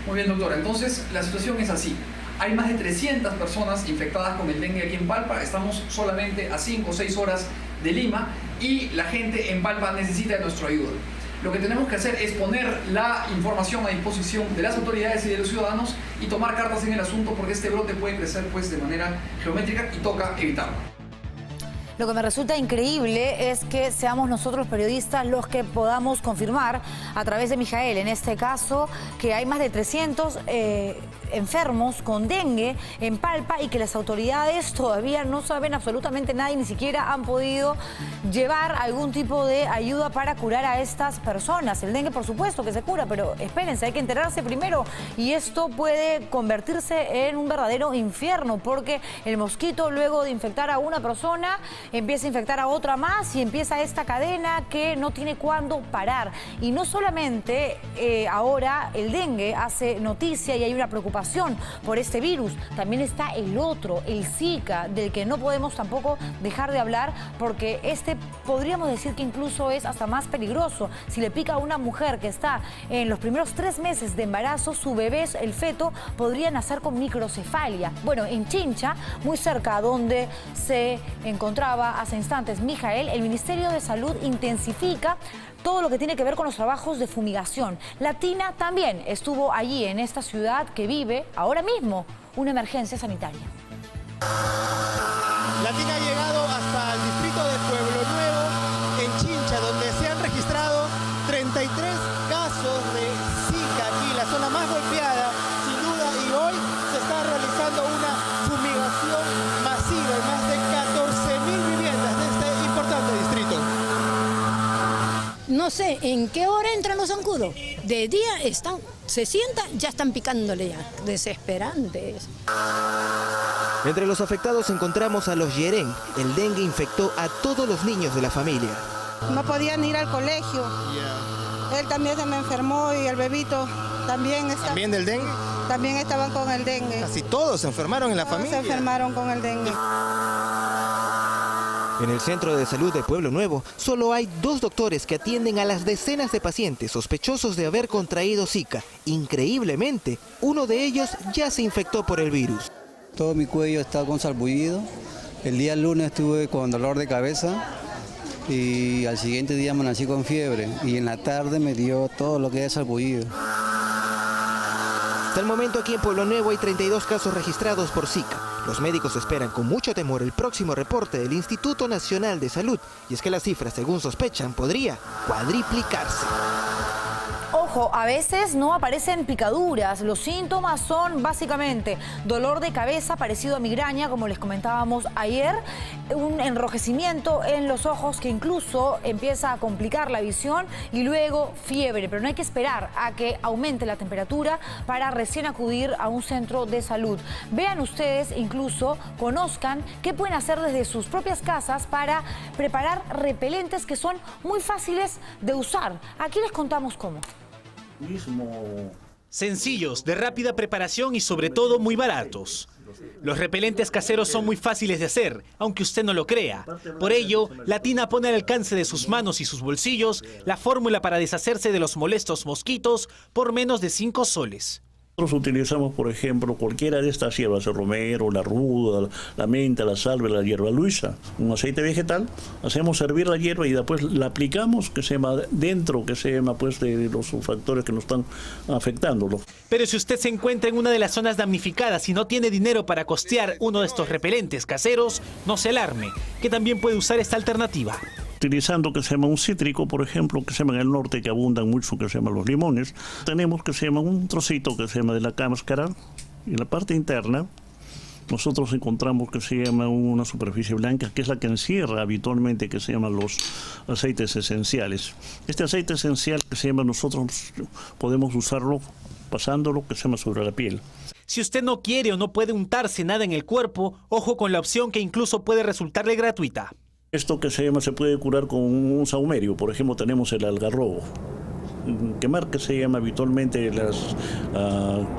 Muy bien, doctora. Entonces, la situación es así. Hay más de 300 personas infectadas con el dengue aquí en Palpa. Estamos solamente a 5 o 6 horas de Lima y la gente en Palpa necesita de nuestra ayuda. Lo que tenemos que hacer es poner la información a disposición de las autoridades y de los ciudadanos y tomar cartas en el asunto porque este brote puede crecer pues, de manera geométrica y toca evitarlo. Lo que me resulta increíble es que seamos nosotros periodistas los que podamos confirmar a través de Mijael, en este caso, que hay más de 300 enfermos con dengue en Palpa y que las autoridades todavía no saben absolutamente nada y ni siquiera han podido llevar algún tipo de ayuda para curar a estas personas. El dengue, por supuesto, que se cura, pero espérense, hay que enterarse primero y esto puede convertirse en un verdadero infierno porque el mosquito, luego de infectar a una persona, empieza a infectar a otra más y empieza esta cadena que no tiene cuándo parar. Y no solamente ahora el dengue hace noticia y hay una preocupación por este virus, también está el otro, el Zika, del que no podemos tampoco dejar de hablar porque este podríamos decir que incluso es hasta más peligroso. Si le pica a una mujer que está en los primeros 3 meses de embarazo, su bebé, el feto, podría nacer con microcefalia. Bueno, en Chincha, muy cerca donde se encontraba hace instantes Mijael, el Ministerio de Salud intensifica todo lo que tiene que ver con los trabajos de fumigación. Latina también estuvo allí en esta ciudad que vive ahora mismo una emergencia sanitaria. Latina ha llegado hasta el distrito de Pueblo Nuevo, en Chincha, donde se han registrado 33 casos de Zika aquí, la zona más golpeada, sin duda, y hoy se está realizando una fumigación masiva en más de 14.000 viviendas de este importante distrito. No sé en qué hora entran los zancudos. De día se sientan, ya están picándole ya. Desesperantes. Entre los afectados encontramos a los Yerén. El dengue infectó a todos los niños de la familia. No podían ir al colegio. Él también se me enfermó y el bebito también está. ¿También del dengue? También estaban con el dengue. Casi todos se enfermaron en la familia. Se enfermaron con el dengue. En el Centro de Salud de Pueblo Nuevo, solo hay 2 doctores que atienden a las decenas de pacientes sospechosos de haber contraído Zika. Increíblemente, uno de ellos ya se infectó por el virus. Todo mi cuello está con sarpullido. El día lunes estuve con dolor de cabeza y al siguiente día me nací con fiebre y en la tarde me dio todo lo que es sarpullido. Hasta el momento aquí en Pueblo Nuevo hay 32 casos registrados por Zika. Los médicos esperan con mucho temor el próximo reporte del Instituto Nacional de Salud. Y es que la cifra, según sospechan, podría cuadriplicarse. Ojo, a veces no aparecen picaduras. Los síntomas son básicamente dolor de cabeza parecido a migraña, como les comentábamos ayer, un enrojecimiento en los ojos que incluso empieza a complicar la visión y luego fiebre. Pero no hay que esperar a que aumente la temperatura para recién acudir a un centro de salud. Vean ustedes, incluso conozcan qué pueden hacer desde sus propias casas para preparar repelentes que son muy fáciles de usar. Aquí les contamos cómo. Sencillos, de rápida preparación y sobre todo muy baratos. Los repelentes caseros son muy fáciles de hacer, aunque usted no lo crea. Por ello, Latina pone al alcance de sus manos y sus bolsillos la fórmula para deshacerse de los molestos mosquitos por menos de 5 soles. Nosotros utilizamos, por ejemplo, cualquiera de estas hierbas, el romero, la ruda, la menta, la salvia, la hierba luisa, un aceite vegetal, hacemos hervir la hierba y después la aplicamos, que se llama dentro, que se llama pues de los factores que nos están afectando. Pero si usted se encuentra en una de las zonas damnificadas y no tiene dinero para costear uno de estos repelentes caseros, no se alarme, que también puede usar esta alternativa. Utilizando que se llama un cítrico, por ejemplo, que se llama en el norte, que abundan mucho, que se llaman los limones. Tenemos que se llama un trocito que se llama de la cáscara. Y en la parte interna, nosotros encontramos que se llama una superficie blanca, que es la que encierra habitualmente, que se llaman los aceites esenciales. Este aceite esencial que se llama, nosotros podemos usarlo pasando lo que se llama sobre la piel. Si usted no quiere o no puede untarse nada en el cuerpo, ojo con la opción que incluso puede resultarle gratuita. Esto que se puede curar con un saumerio. Por ejemplo, tenemos el algarrobo. Quemar, que se llama habitualmente las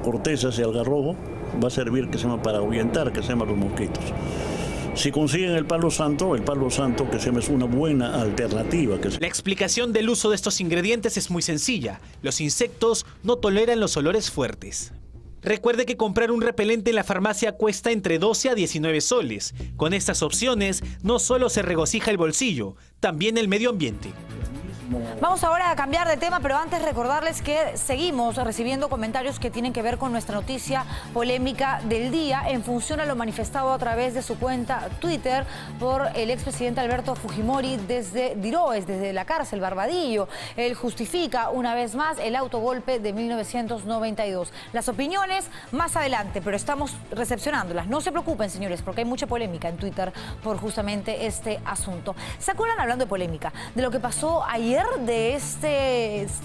cortezas de algarrobo, va a servir para ahuyentar los mosquitos. Si consiguen el palo santo que es una buena alternativa. La explicación del uso de estos ingredientes es muy sencilla. Los insectos no toleran los olores fuertes. Recuerde que comprar un repelente en la farmacia cuesta entre 12 a 19 soles. Con estas opciones no solo se regocija el bolsillo, también el medio ambiente. Vamos ahora a cambiar de tema, pero antes recordarles que seguimos recibiendo comentarios que tienen que ver con nuestra noticia polémica del día en función a lo manifestado a través de su cuenta Twitter por el expresidente Alberto Fujimori desde Diroes, desde la cárcel Barbadillo. Él justifica una vez más el autogolpe de 1992. Las opiniones más adelante, pero estamos recepcionándolas. No se preocupen, señores, porque hay mucha polémica en Twitter por justamente este asunto. ¿Se acuerdan, hablando de polémica, de lo que pasó ayer, de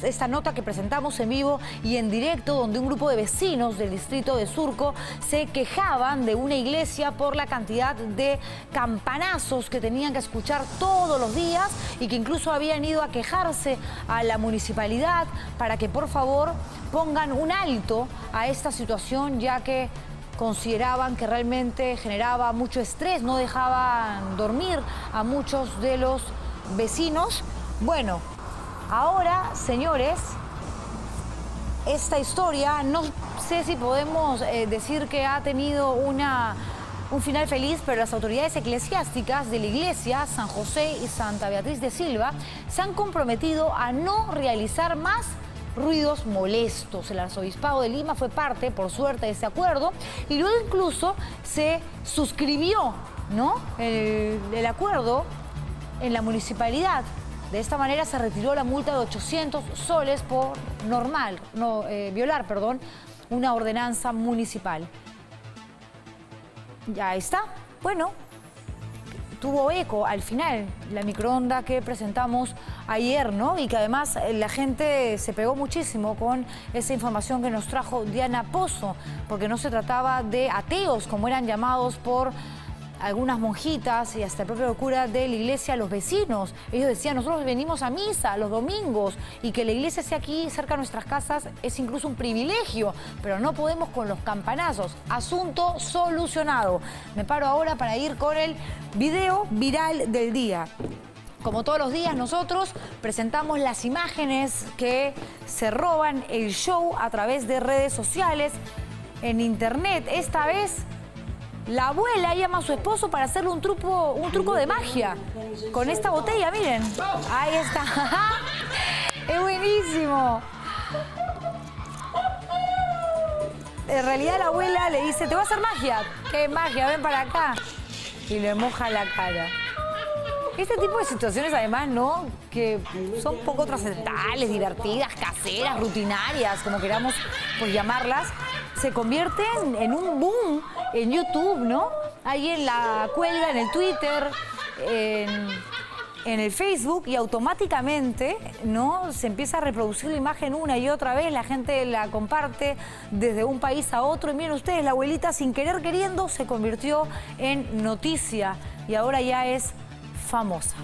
esta nota que presentamos en vivo y en directo, donde un grupo de vecinos del distrito de Surco se quejaban de una iglesia por la cantidad de campanazos que tenían que escuchar todos los días y que incluso habían ido a quejarse a la municipalidad para que por favor pongan un alto a esta situación, ya que consideraban que realmente generaba mucho estrés, no dejaban dormir a muchos de los vecinos? Bueno, ahora, señores, esta historia, no sé si podemos decir que ha tenido un final feliz, pero las autoridades eclesiásticas de la iglesia San José y Santa Beatriz de Silva se han comprometido a no realizar más ruidos molestos. El arzobispado de Lima fue parte, por suerte, de ese acuerdo y luego incluso se suscribió, ¿no?, el acuerdo en la municipalidad. De esta manera se retiró la multa de 800 soles por violar una ordenanza municipal. Ya está. Bueno, tuvo eco al final la microonda que presentamos ayer, ¿no? Y que además la gente se pegó muchísimo con esa información que nos trajo Diana Pozo, porque no se trataba de ateos, como eran llamados por algunas monjitas y hasta el propio cura de la iglesia, los vecinos. Ellos decían, nosotros venimos a misa los domingos y que la iglesia esté aquí cerca de nuestras casas es incluso un privilegio, pero no podemos con los campanazos. Asunto solucionado. Me paro ahora para ir con el video viral del día. Como todos los días, nosotros presentamos las imágenes que se roban el show a través de redes sociales, en internet. Esta vez la abuela llama a su esposo para hacerle un truco de magia con esta botella, miren. Ahí está. Es buenísimo. En realidad la abuela le dice, te voy a hacer magia. ¿Qué magia? Ven para acá. Y le moja la cara. Este tipo de situaciones, además, ¿no?, que son poco trascendentales, divertidas, caseras, rutinarias, como queramos pues llamarlas, se convierten en un boom en YouTube, ¿no? Alguien la cuelga en el Twitter, en el Facebook, y automáticamente, ¿no?, se empieza a reproducir la imagen una y otra vez, la gente la comparte desde un país a otro, y miren ustedes, la abuelita sin querer queriendo se convirtió en noticia y ahora ya es famosa.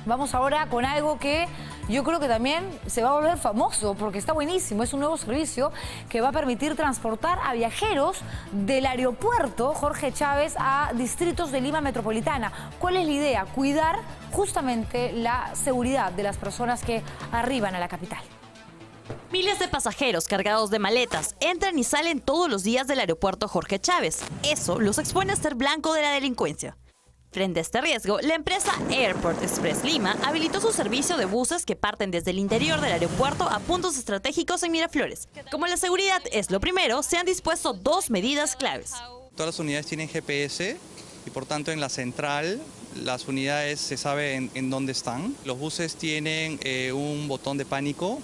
Vamos ahora con algo que yo creo que también se va a volver famoso porque está buenísimo. Es un nuevo servicio que va a permitir transportar a viajeros del aeropuerto Jorge Chávez a distritos de Lima Metropolitana. ¿Cuál es la idea? Cuidar justamente la seguridad de las personas que arriban a la capital. Miles de pasajeros cargados de maletas entran y salen todos los días del aeropuerto Jorge Chávez. Eso los expone a ser blanco de la delincuencia. Frente a este riesgo, la empresa Airport Express Lima habilitó su servicio de buses que parten desde el interior del aeropuerto a puntos estratégicos en Miraflores. Como la seguridad es lo primero, se han dispuesto dos medidas claves. Todas las unidades tienen GPS y por tanto en la central las unidades se sabe en dónde están. Los buses tienen un botón de pánico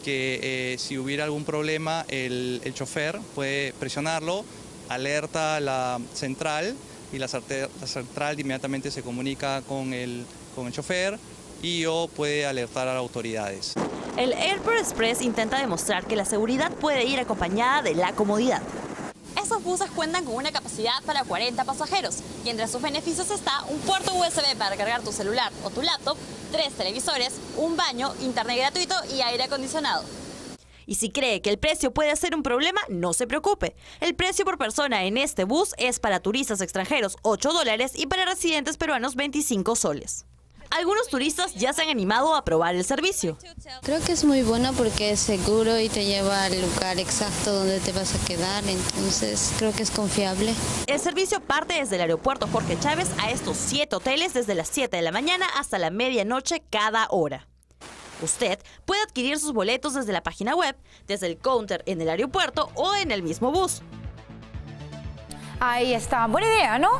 que si hubiera algún problema el chofer puede presionarlo, alerta a la central y la central inmediatamente se comunica con el chofer y puede alertar a las autoridades. El Airport Express intenta demostrar que la seguridad puede ir acompañada de la comodidad. Estos buses cuentan con una capacidad para 40 pasajeros y entre sus beneficios está un puerto USB para cargar tu celular o tu laptop, 3 televisores, un baño, internet gratuito y aire acondicionado. Y si cree que el precio puede ser un problema, no se preocupe. El precio por persona en este bus es para turistas extranjeros $8 y para residentes peruanos 25 soles. Algunos turistas ya se han animado a probar el servicio. Creo que es muy bueno porque es seguro y te lleva al lugar exacto donde te vas a quedar, entonces creo que es confiable. El servicio parte desde el aeropuerto Jorge Chávez a estos 7 hoteles desde las 7 de la mañana hasta la medianoche cada hora. Usted puede adquirir sus boletos desde la página web, desde el counter en el aeropuerto o en el mismo bus. Ahí está, buena idea, ¿no?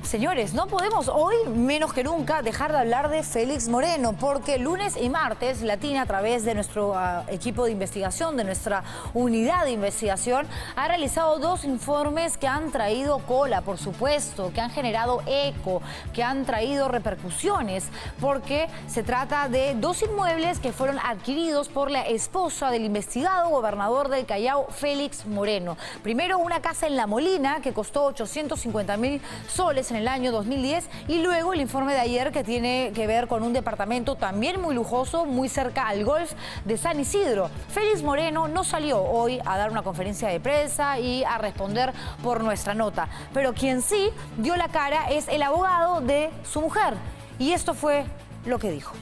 Señores, no podemos hoy, menos que nunca, dejar de hablar de Félix Moreno, porque lunes y martes Latina, a través de nuestro equipo de investigación, de nuestra unidad de investigación, ha realizado 2 informes que han traído cola, por supuesto, que han generado eco, que han traído repercusiones, porque se trata de 2 inmuebles que fueron adquiridos por la esposa del investigado gobernador del Callao, Félix Moreno. Primero, una casa en La Molina que costó 850.000 soles en el año 2010 y luego el informe de ayer que tiene que ver con un departamento también muy lujoso, muy cerca al golf de San Isidro. Félix Moreno no salió hoy a dar una conferencia de prensa y a responder por nuestra nota, pero quien sí dio la cara es el abogado de su mujer y esto fue lo que dijo.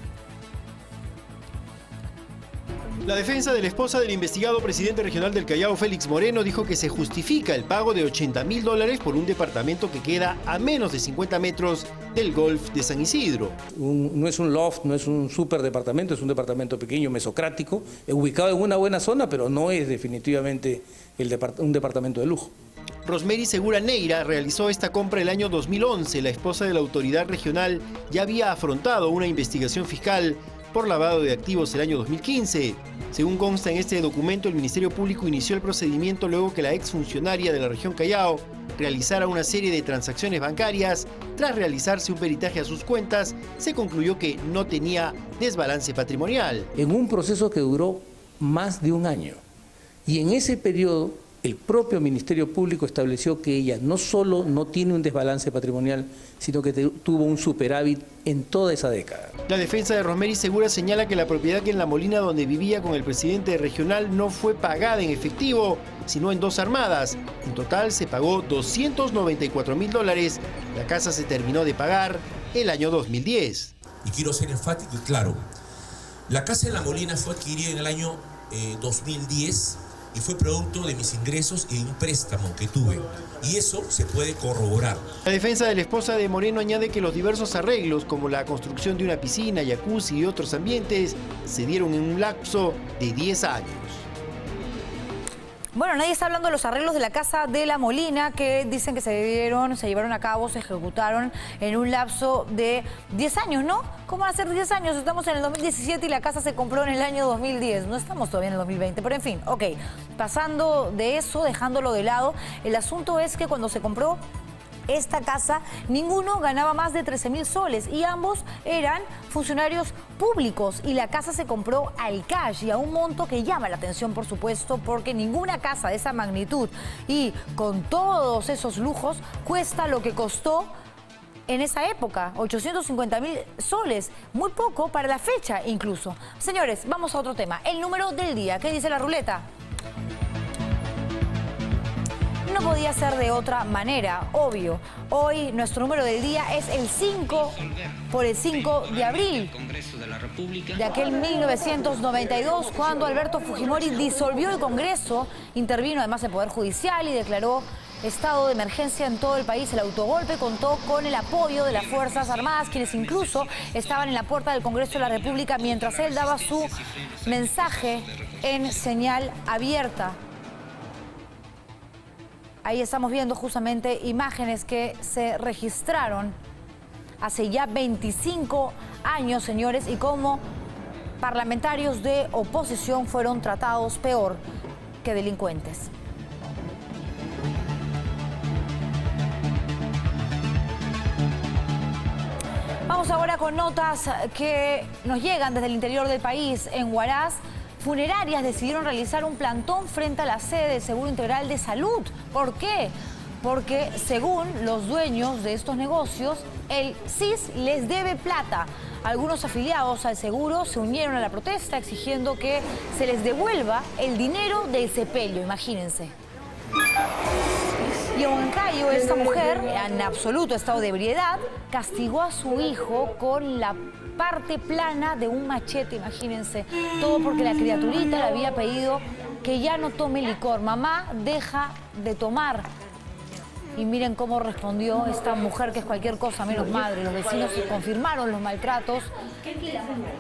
La defensa de la esposa del investigado presidente regional del Callao, Félix Moreno, dijo que se justifica el pago de $80.000 por un departamento que queda a menos de 50 metros del golf de San Isidro. No es un loft, no es un super departamento, es un departamento pequeño, mesocrático, ubicado en una buena zona, pero no es definitivamente un departamento de lujo. Rosemary Segura Neira realizó esta compra el año 2011. La esposa de la autoridad regional ya había afrontado una investigación fiscal por lavado de activos el año 2015. Según consta en este documento, el Ministerio Público inició el procedimiento luego que la exfuncionaria de la región Callao realizara una serie de transacciones bancarias. Tras realizarse un peritaje a sus cuentas, se concluyó que no tenía desbalance patrimonial. En un proceso que duró más de un año. Y en ese periodo, el propio Ministerio Público estableció que ella no solo no tiene un desbalance patrimonial, sino que tuvo un superávit en toda esa década. La defensa de Rosemary Segura señala que la propiedad que en La Molina, donde vivía con el presidente regional, no fue pagada en efectivo, sino en 2 armadas. En total se pagó $294.000. La casa se terminó de pagar el año 2010. Y quiero ser enfático y claro, la casa en La Molina fue adquirida en el año 2010 y fue producto de mis ingresos y de un préstamo que tuve. Y eso se puede corroborar. La defensa de la esposa de Moreno añade que los diversos arreglos, como la construcción de una piscina, jacuzzi y otros ambientes, se dieron en un lapso de 10 años. Bueno, nadie está hablando de los arreglos de la casa de La Molina que dicen que se llevaron a cabo, se ejecutaron en un lapso de 10 años, ¿no? ¿Cómo van a ser 10 años? Estamos en el 2017 y la casa se compró en el año 2010. No estamos todavía en el 2020, pero en fin, ok. Pasando de eso, dejándolo de lado, el asunto es que cuando se compró esta casa, ninguno ganaba más de 13.000 soles y ambos eran funcionarios públicos y la casa se compró al cash y a un monto que llama la atención, por supuesto, porque ninguna casa de esa magnitud y con todos esos lujos cuesta lo que costó en esa época, 850.000 soles, muy poco para la fecha incluso. Señores, vamos a otro tema, el número del día. ¿Qué dice la ruleta? No podía ser de otra manera, obvio. Hoy nuestro número del día es el 5 por el 5 de abril de aquel 1992, cuando Alberto Fujimori disolvió el Congreso, intervino además el Poder Judicial y declaró estado de emergencia en todo el país. El autogolpe contó con el apoyo de las Fuerzas Armadas, quienes incluso estaban en la puerta del Congreso de la República mientras él daba su mensaje en señal abierta. Ahí estamos viendo justamente imágenes que se registraron hace ya 25 años, señores, y cómo parlamentarios de oposición fueron tratados peor que delincuentes. Vamos ahora con notas que nos llegan desde el interior del país. En Huaraz, funerarias decidieron realizar un plantón frente a la sede del Seguro Integral de Salud. ¿Por qué? Porque según los dueños de estos negocios, el SIS les debe plata. Algunos afiliados al seguro se unieron a la protesta exigiendo que se les devuelva el dinero del sepelio, imagínense. Y en Huancayo, esta mujer, en absoluto estado de ebriedad, castigó a su hijo con la parte plana de un machete, imagínense. Todo porque la criaturita le había pedido que ya no tome licor. Mamá, deja de tomar. Y miren cómo respondió esta mujer, que es cualquier cosa menos madre. Los vecinos confirmaron los maltratos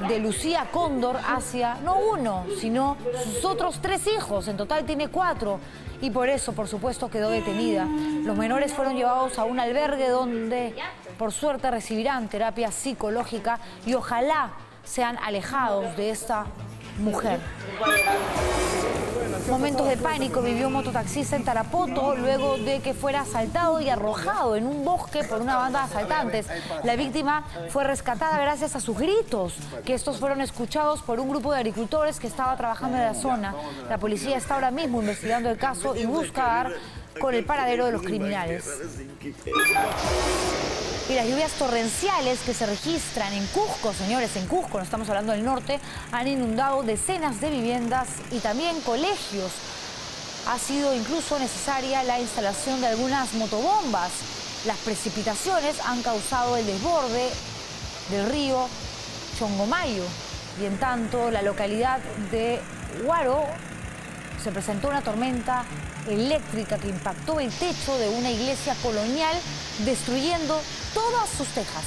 de Lucía Cóndor hacia, no uno, sino sus otros 3 hijos. En total tiene 4. Y por eso, por supuesto, quedó detenida. Los menores fueron llevados a un albergue donde, por suerte, recibirán terapia psicológica y ojalá sean alejados de esta mujer. Momentos de pánico vivió un mototaxista en Tarapoto luego de que fuera asaltado y arrojado en un bosque por una banda de asaltantes. La víctima fue rescatada gracias a sus gritos, que estos fueron escuchados por un grupo de agricultores que estaba trabajando en la zona. La policía está ahora mismo investigando el caso y busca dar con el paradero de los criminales. Y las lluvias torrenciales que se registran en Cusco, señores, en Cusco, no estamos hablando del norte, han inundado decenas de viviendas y también colegios. Ha sido incluso necesaria la instalación de algunas motobombas. Las precipitaciones han causado el desborde del río Chongomayo. Y en tanto, la localidad de Huaro se presentó una tormenta eléctrica que impactó el techo de una iglesia colonial, destruyendo todas sus tejas.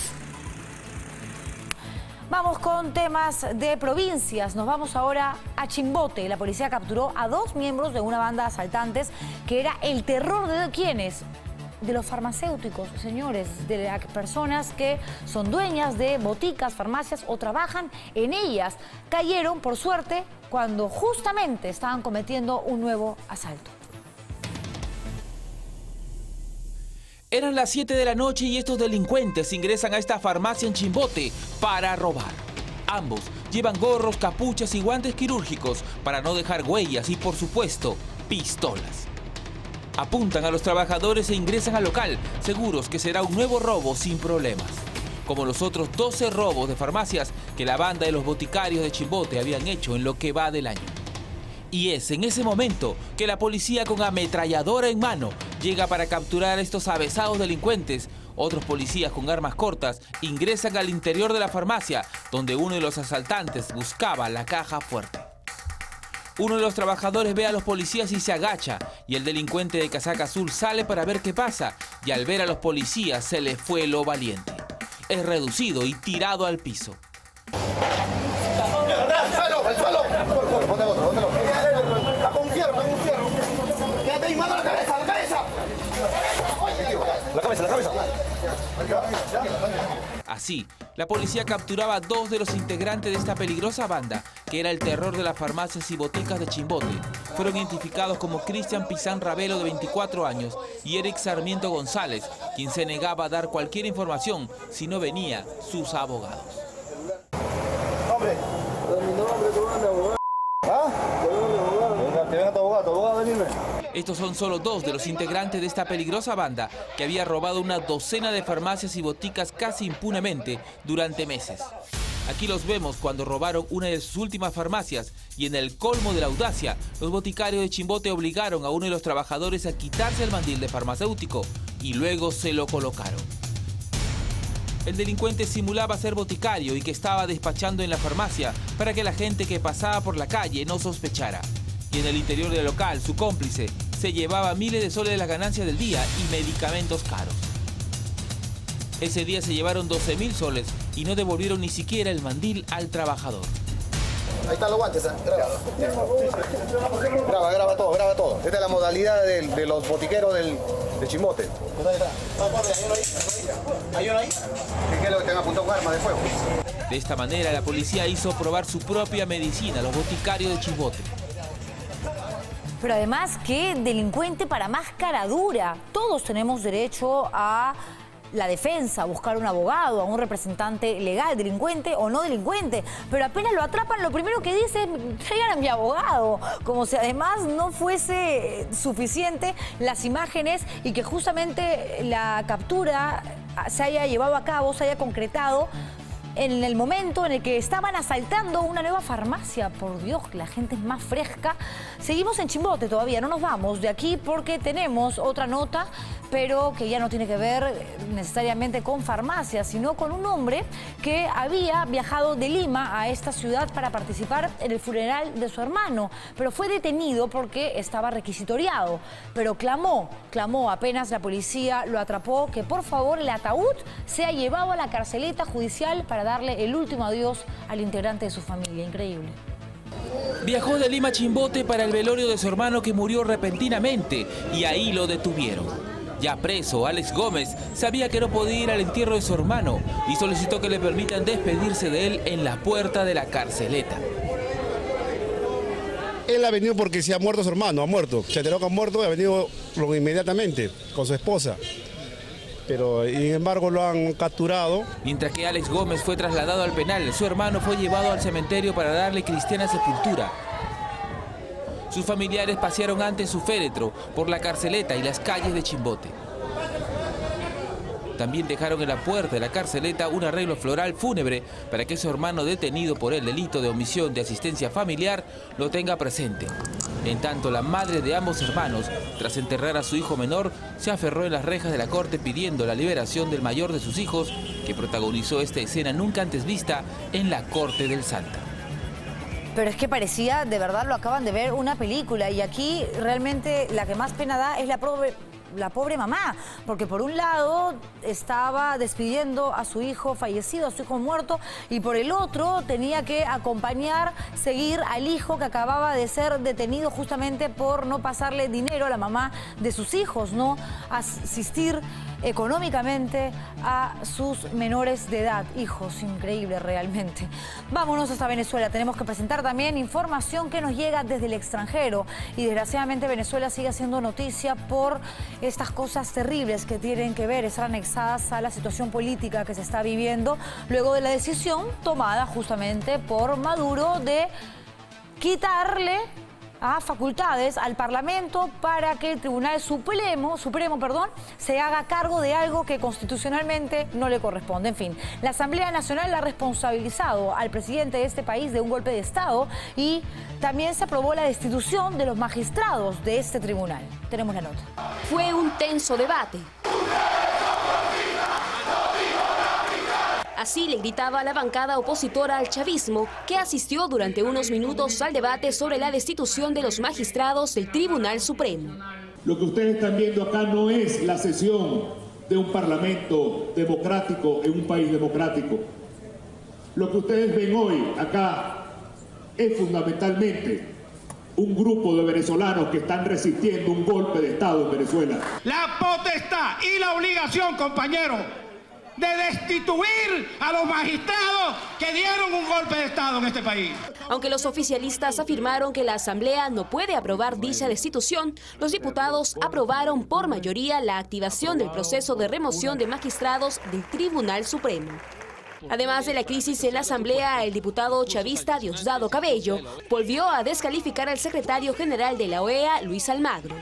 Vamos con temas de provincias. Nos vamos ahora a Chimbote. La policía capturó a 2 miembros de una banda de asaltantes que era el terror de ¿quiénes? De los farmacéuticos, señores, de las personas que son dueñas de boticas, farmacias o trabajan en ellas. Cayeron, por suerte, cuando justamente estaban cometiendo un nuevo asalto. Eran las 7 de la noche y estos delincuentes ingresan a esta farmacia en Chimbote para robar. Ambos llevan gorros, capuchas y guantes quirúrgicos para no dejar huellas y, por supuesto, pistolas. Apuntan a los trabajadores e ingresan al local, seguros que será un nuevo robo sin problemas. Como los otros 12 robos de farmacias que la banda de los boticarios de Chimbote habían hecho en lo que va del año. Y es en ese momento que la policía, con ametralladora en mano, llega para capturar a estos avesados delincuentes. Otros policías con armas cortas ingresan al interior de la farmacia, donde uno de los asaltantes buscaba la caja fuerte. Uno de los trabajadores ve a los policías y se agacha, y el delincuente de casaca azul sale para ver qué pasa, y al ver a los policías se le fue lo valiente. Es reducido y tirado al piso. Así, la policía capturaba a 2 de los integrantes de esta peligrosa banda, que era el terror de las farmacias y boticas de Chimbote. Fueron identificados como Cristian Pizán Ravelo, de 24 años, y Eric Sarmiento González, quien se negaba a dar cualquier información si no venía sus abogados. Hombre, mi nombre, tu abogado. ¿Ah? Que venga tu abogado, venirme. Estos son solo 2 de los integrantes de esta peligrosa banda que había robado una docena de farmacias y boticas casi impunemente durante meses. Aquí los vemos cuando robaron una de sus últimas farmacias y, en el colmo de la audacia, los boticarios de Chimbote obligaron a uno de los trabajadores a quitarse el mandil de farmacéutico y luego se lo colocaron. El delincuente simulaba ser boticario y que estaba despachando en la farmacia para que la gente que pasaba por la calle no sospechara. Y en el interior del local, su cómplice se llevaba miles de soles de las ganancias del día y medicamentos caros. Ese día se llevaron 12.000 soles y no devolvieron ni siquiera el mandil al trabajador. Ahí están los guantes, graba todo. Esta es la modalidad de los botiqueros de Chimbote. ¿Hay uno ahí? ¿Qué es lo que te han apuntado con armas de fuego? De esta manera, la policía hizo probar su propia medicina a los boticarios de Chimbote. Pero además, qué delincuente para más cara dura. Todos tenemos derecho a la defensa, buscar un abogado, a un representante legal, delincuente o no delincuente. Pero apenas lo atrapan, lo primero que dice es: traigan a mi abogado. Como si además no fuese suficiente las imágenes y que justamente la captura se haya llevado a cabo, se haya concretado en el momento en el que estaban asaltando una nueva farmacia. Por Dios, la gente es más fresca. Seguimos en Chimbote todavía, no nos vamos de aquí porque tenemos otra nota, pero que ya no tiene que ver necesariamente con farmacias, sino con un hombre que había viajado de Lima a esta ciudad para participar en el funeral de su hermano, pero fue detenido porque estaba requisitoriado. Pero clamó apenas la policía lo atrapó, que por favor el ataúd sea llevado a la carceleta judicial para darle el último adiós al integrante de su familia. Increíble. Viajó de Lima a Chimbote para el velorio de su hermano que murió repentinamente y ahí lo detuvieron. Ya preso, Alex Gómez sabía que no podía ir al entierro de su hermano y solicitó que le permitan despedirse de él en la puerta de la carceleta. Él ha venido porque se ha muerto su hermano, ha muerto. Se enteró que ha muerto y ha venido inmediatamente con su esposa. Pero, sin embargo, lo han capturado. Mientras que Alex Gómez fue trasladado al penal, su hermano fue llevado al cementerio para darle cristiana sepultura. Sus familiares pasearon ante su féretro por la carceleta y las calles de Chimbote. También dejaron en la puerta de la carceleta un arreglo floral fúnebre para que su hermano detenido por el delito de omisión de asistencia familiar lo tenga presente. En tanto, la madre de ambos hermanos, tras enterrar a su hijo menor, se aferró en las rejas de la corte pidiendo la liberación del mayor de sus hijos, que protagonizó esta escena nunca antes vista en la Corte del Santa. Pero es que parecía, de verdad, lo acaban de ver, una película. Y aquí realmente la que más pena da es la pobre mamá, porque por un lado estaba despidiendo a su hijo fallecido, a su hijo muerto, y por el otro tenía que acompañar, seguir al hijo que acababa de ser detenido justamente por no pasarle dinero a la mamá de sus hijos, no asistir económicamente a sus menores de edad. Hijos, increíble realmente. Vámonos hasta Venezuela. Tenemos que presentar también información que nos llega desde el extranjero. Y desgraciadamente Venezuela sigue haciendo noticia por estas cosas terribles que tienen que ver, están anexadas a la situación política que se está viviendo luego de la decisión tomada justamente por Maduro de quitarle facultades al Parlamento para que el Tribunal Supremo, se haga cargo de algo que constitucionalmente no le corresponde. En fin, la Asamblea Nacional ha responsabilizado al presidente de este país de un golpe de Estado y también se aprobó la destitución de los magistrados de este tribunal. Tenemos la nota. Fue un tenso debate. Así le gritaba a la bancada opositora al chavismo, que asistió durante unos minutos al debate sobre la destitución de los magistrados del Tribunal Supremo. Lo que ustedes están viendo acá no es la sesión de un parlamento democrático en un país democrático. Lo que ustedes ven hoy acá es fundamentalmente un grupo de venezolanos que están resistiendo un golpe de Estado en Venezuela. La potestad y la obligación, compañero, de destituir a los magistrados que dieron un golpe de Estado en este país. Aunque los oficialistas afirmaron que la Asamblea no puede aprobar dicha destitución, los diputados aprobaron por mayoría la activación del proceso de remoción de magistrados del Tribunal Supremo. Además de la crisis en la Asamblea, el diputado chavista Diosdado Cabello volvió a descalificar al secretario general de la OEA, Luis Almagro.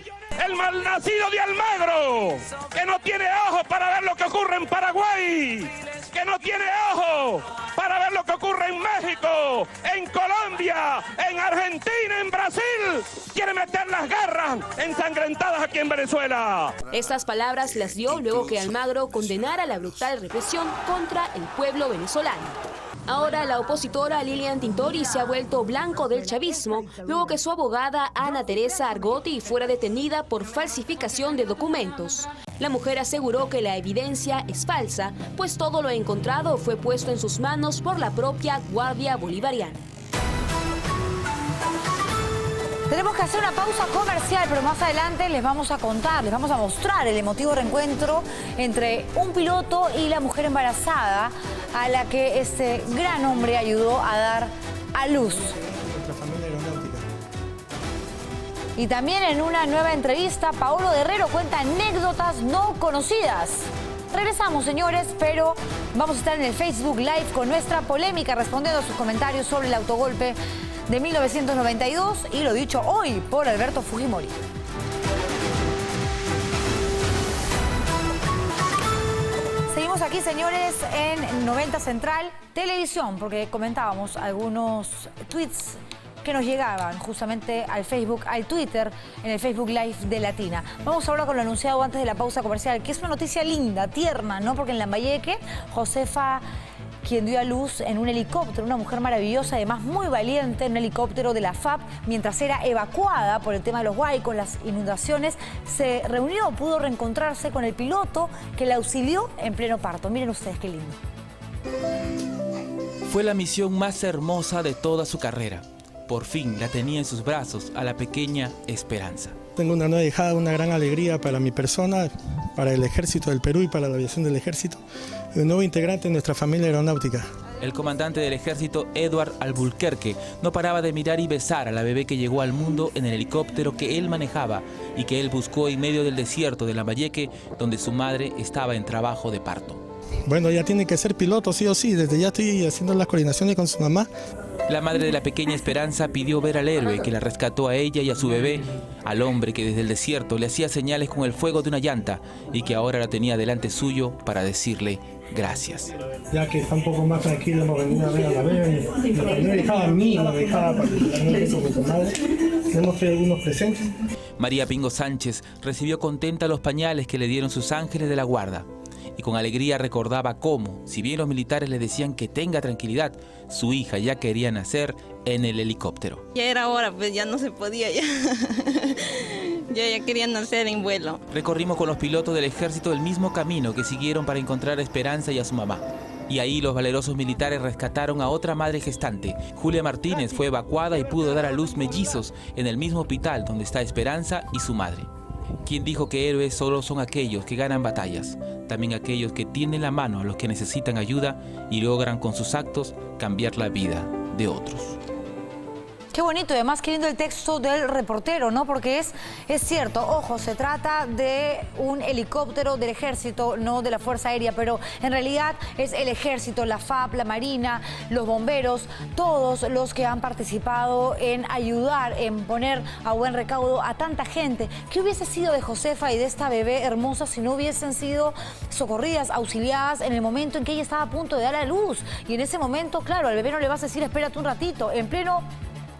El malnacido de Almagro, que no tiene ojos para ver lo que ocurre en Paraguay, que no tiene ojos para ver lo que ocurre en México, en Colombia, en Argentina, en Brasil, quiere meter las garras ensangrentadas aquí en Venezuela. Estas palabras las dio luego que Almagro condenara la brutal represión contra el pueblo venezolano. Ahora la opositora Lilian Tintori se ha vuelto blanco del chavismo luego que su abogada Ana Teresa Argotti fuera detenida por falsificación de documentos. La mujer aseguró que la evidencia es falsa, pues todo lo encontrado fue puesto en sus manos por la propia Guardia Bolivariana. Tenemos que hacer una pausa comercial, pero más adelante les vamos a contar, les vamos a mostrar el emotivo reencuentro entre un piloto y la mujer embarazada a la que este gran hombre ayudó a dar a luz. Y también en una nueva entrevista, Paolo Guerrero cuenta anécdotas no conocidas Regresamos, señores, pero vamos a estar en el Facebook Live con nuestra polémica, respondiendo a sus comentarios sobre el autogolpe de 1992 y lo dicho hoy por Alberto Fujimori. Seguimos aquí, señores, en 90 Central Televisión, porque comentábamos algunos tweets que nos llegaban justamente al Facebook, al Twitter, en el Facebook Live de Latina. Vamos ahora con lo anunciado antes de la pausa comercial, que es una noticia linda, tierna, ¿no? Porque en Lambayeque, Josefa, quien dio a luz en un helicóptero, una mujer maravillosa, además muy valiente, en un helicóptero de la FAP, mientras era evacuada por el tema de los huaicos, las inundaciones, se reunió, pudo reencontrarse con el piloto que la auxilió en pleno parto. Miren ustedes qué lindo. Fue la misión más hermosa de toda su carrera. Por fin la tenía en sus brazos a la pequeña Esperanza. Tengo una nueva hijada, una gran alegría para mi persona, para el Ejército del Perú y para la aviación del Ejército, y un nuevo integrante de nuestra familia aeronáutica. El comandante del Ejército, Edward Albuquerque, no paraba de mirar y besar a la bebé que llegó al mundo en el helicóptero que él manejaba y que él buscó en medio del desierto de Lambayeque, donde su madre estaba en trabajo de parto. Bueno, ya tiene que ser piloto, sí o sí, desde ya estoy haciendo las coordinaciones con su mamá. La madre de la pequeña Esperanza pidió ver al héroe que la rescató a ella y a su bebé, al hombre que desde el desierto le hacía señales con el fuego de una llanta y que ahora la tenía delante suyo para decirle gracias. Ya que está un poco más tranquilo, hemos venido a ver a la bebé. La primera hijada mía, la dejaba particularmente con su madre. Tenemos que algunos presentes. María Pingo Sánchez recibió contenta los pañales que le dieron sus ángeles de la guarda. Y con alegría recordaba cómo, si bien los militares le decían que tenga tranquilidad, su hija ya quería nacer en el helicóptero. Ya era hora, pues ya no se podía ya. Yo ya quería nacer en vuelo. Recorrimos con los pilotos del ejército el mismo camino que siguieron para encontrar a Esperanza y a su mamá. Y ahí los valerosos militares rescataron a otra madre gestante. Julia Martínez fue evacuada y pudo dar a luz mellizos en el mismo hospital donde está Esperanza y su madre. ¿Quién dijo que héroes solo son aquellos que ganan batallas? También aquellos que tienden la mano a los que necesitan ayuda y logran con sus actos cambiar la vida de otros. Qué bonito, y además qué lindo el texto del reportero, ¿no? Porque es cierto, ojo, se trata de un helicóptero del ejército, no de la Fuerza Aérea, pero en realidad es el ejército, la FAP, la Marina, los bomberos, todos los que han participado en ayudar, en poner a buen recaudo a tanta gente. ¿Qué hubiese sido de Josefa y de esta bebé hermosa si no hubiesen sido socorridas, auxiliadas en el momento en que ella estaba a punto de dar a luz? Y en ese momento, claro, al bebé no le vas a decir, espérate un ratito, en pleno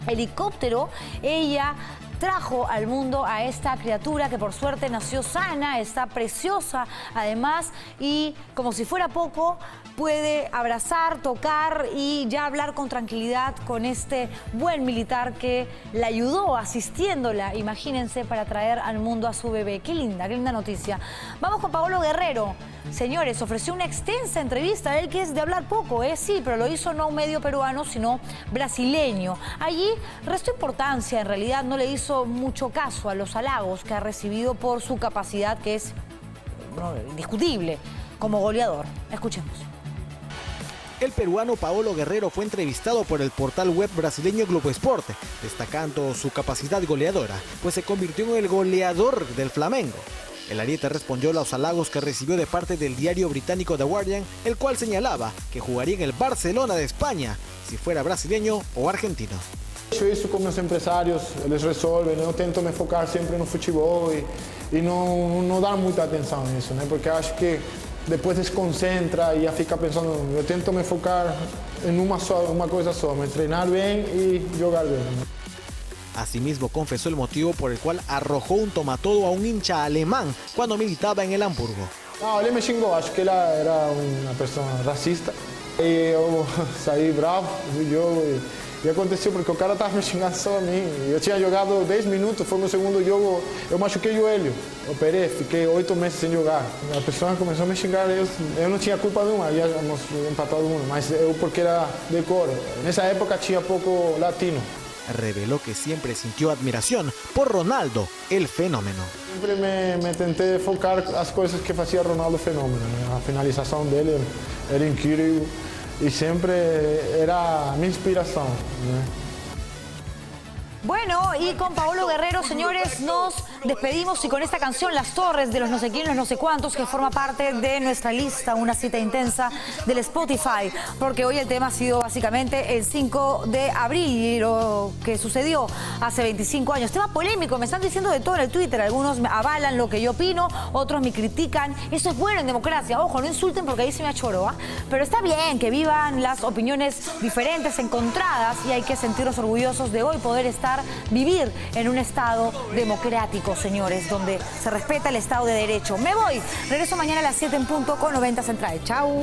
helicóptero, ella trajo al mundo a esta criatura que por suerte nació sana, está preciosa además, y como si fuera poco, puede abrazar, tocar y ya hablar con tranquilidad con este buen militar que la ayudó asistiéndola, imagínense, para traer al mundo a su bebé. Qué linda noticia. Vamos con Paolo Guerrero. Señores, ofreció una extensa entrevista, él que es de hablar poco, sí, pero lo hizo no un medio peruano, sino brasileño. Allí restó importancia, en realidad no le hizo mucho caso a los halagos que ha recibido por su capacidad, que es indiscutible, como goleador. Escuchemos. El peruano Paolo Guerrero fue entrevistado por el portal web brasileño Globo Esporte, destacando su capacidad goleadora, pues se convirtió en el goleador del Flamengo. El ariete respondió a los halagos que recibió de parte del diario británico The Guardian, el cual señalaba que jugaría en el Barcelona de España, si fuera brasileño o argentino. Yo eso con meus empresários, eles resolvem, eu tento me focar sempre no futebol e não dar muita atenção nisso, né? Porque acho que depois desconcentra e já fica pensando, eu tento me focar em uma coisa só, me treinar bem e jogar bem. Asimismo, confesó el motivo por el cual arrojó un tomatodo a un hincha alemán cuando militaba en el Hamburgo. No, ele me xingou, acho que ele era uma pessoa racista e eu saí bravo do jogo e aconteceu porque o cara estava me xingando só a mim. Eu tinha jogado 10 minutos, foi meu segundo jogo, eu machuquei o joelho, operei, fiquei 8 meses sem jogar. A pessoa começou a me xingar, eu não tinha culpa nenhuma, habíamos empatado uno, mas eu porque era de cor. Nessa época tinha pouco latino. Reveló que siempre sintió admiración por Ronaldo, el fenómeno. Siempre me tenté focar las cosas que hacía Ronaldo fenómeno. La finalización de él era increíble y siempre era mi inspiración. Bueno, y con Paolo Guerrero, señores, nos despedimos y con esta canción, Las Torres, de los no sé quién, los no sé cuántos, que forma parte de nuestra lista, una cita intensa del Spotify, porque hoy el tema ha sido básicamente el 5 de abril y lo que sucedió hace 25 años. Tema polémico, me están diciendo de todo en el Twitter, algunos me avalan lo que yo opino, otros me critican. Eso es bueno en democracia, ojo, no insulten porque ahí se me achoró, ¿ah? Pero está bien que vivan las opiniones diferentes, encontradas, y hay que sentirnos orgullosos de hoy poder vivir en un Estado democrático, señores, donde se respeta el Estado de Derecho. Me voy, regreso mañana a las 7 en punto con 90 Central. Chau.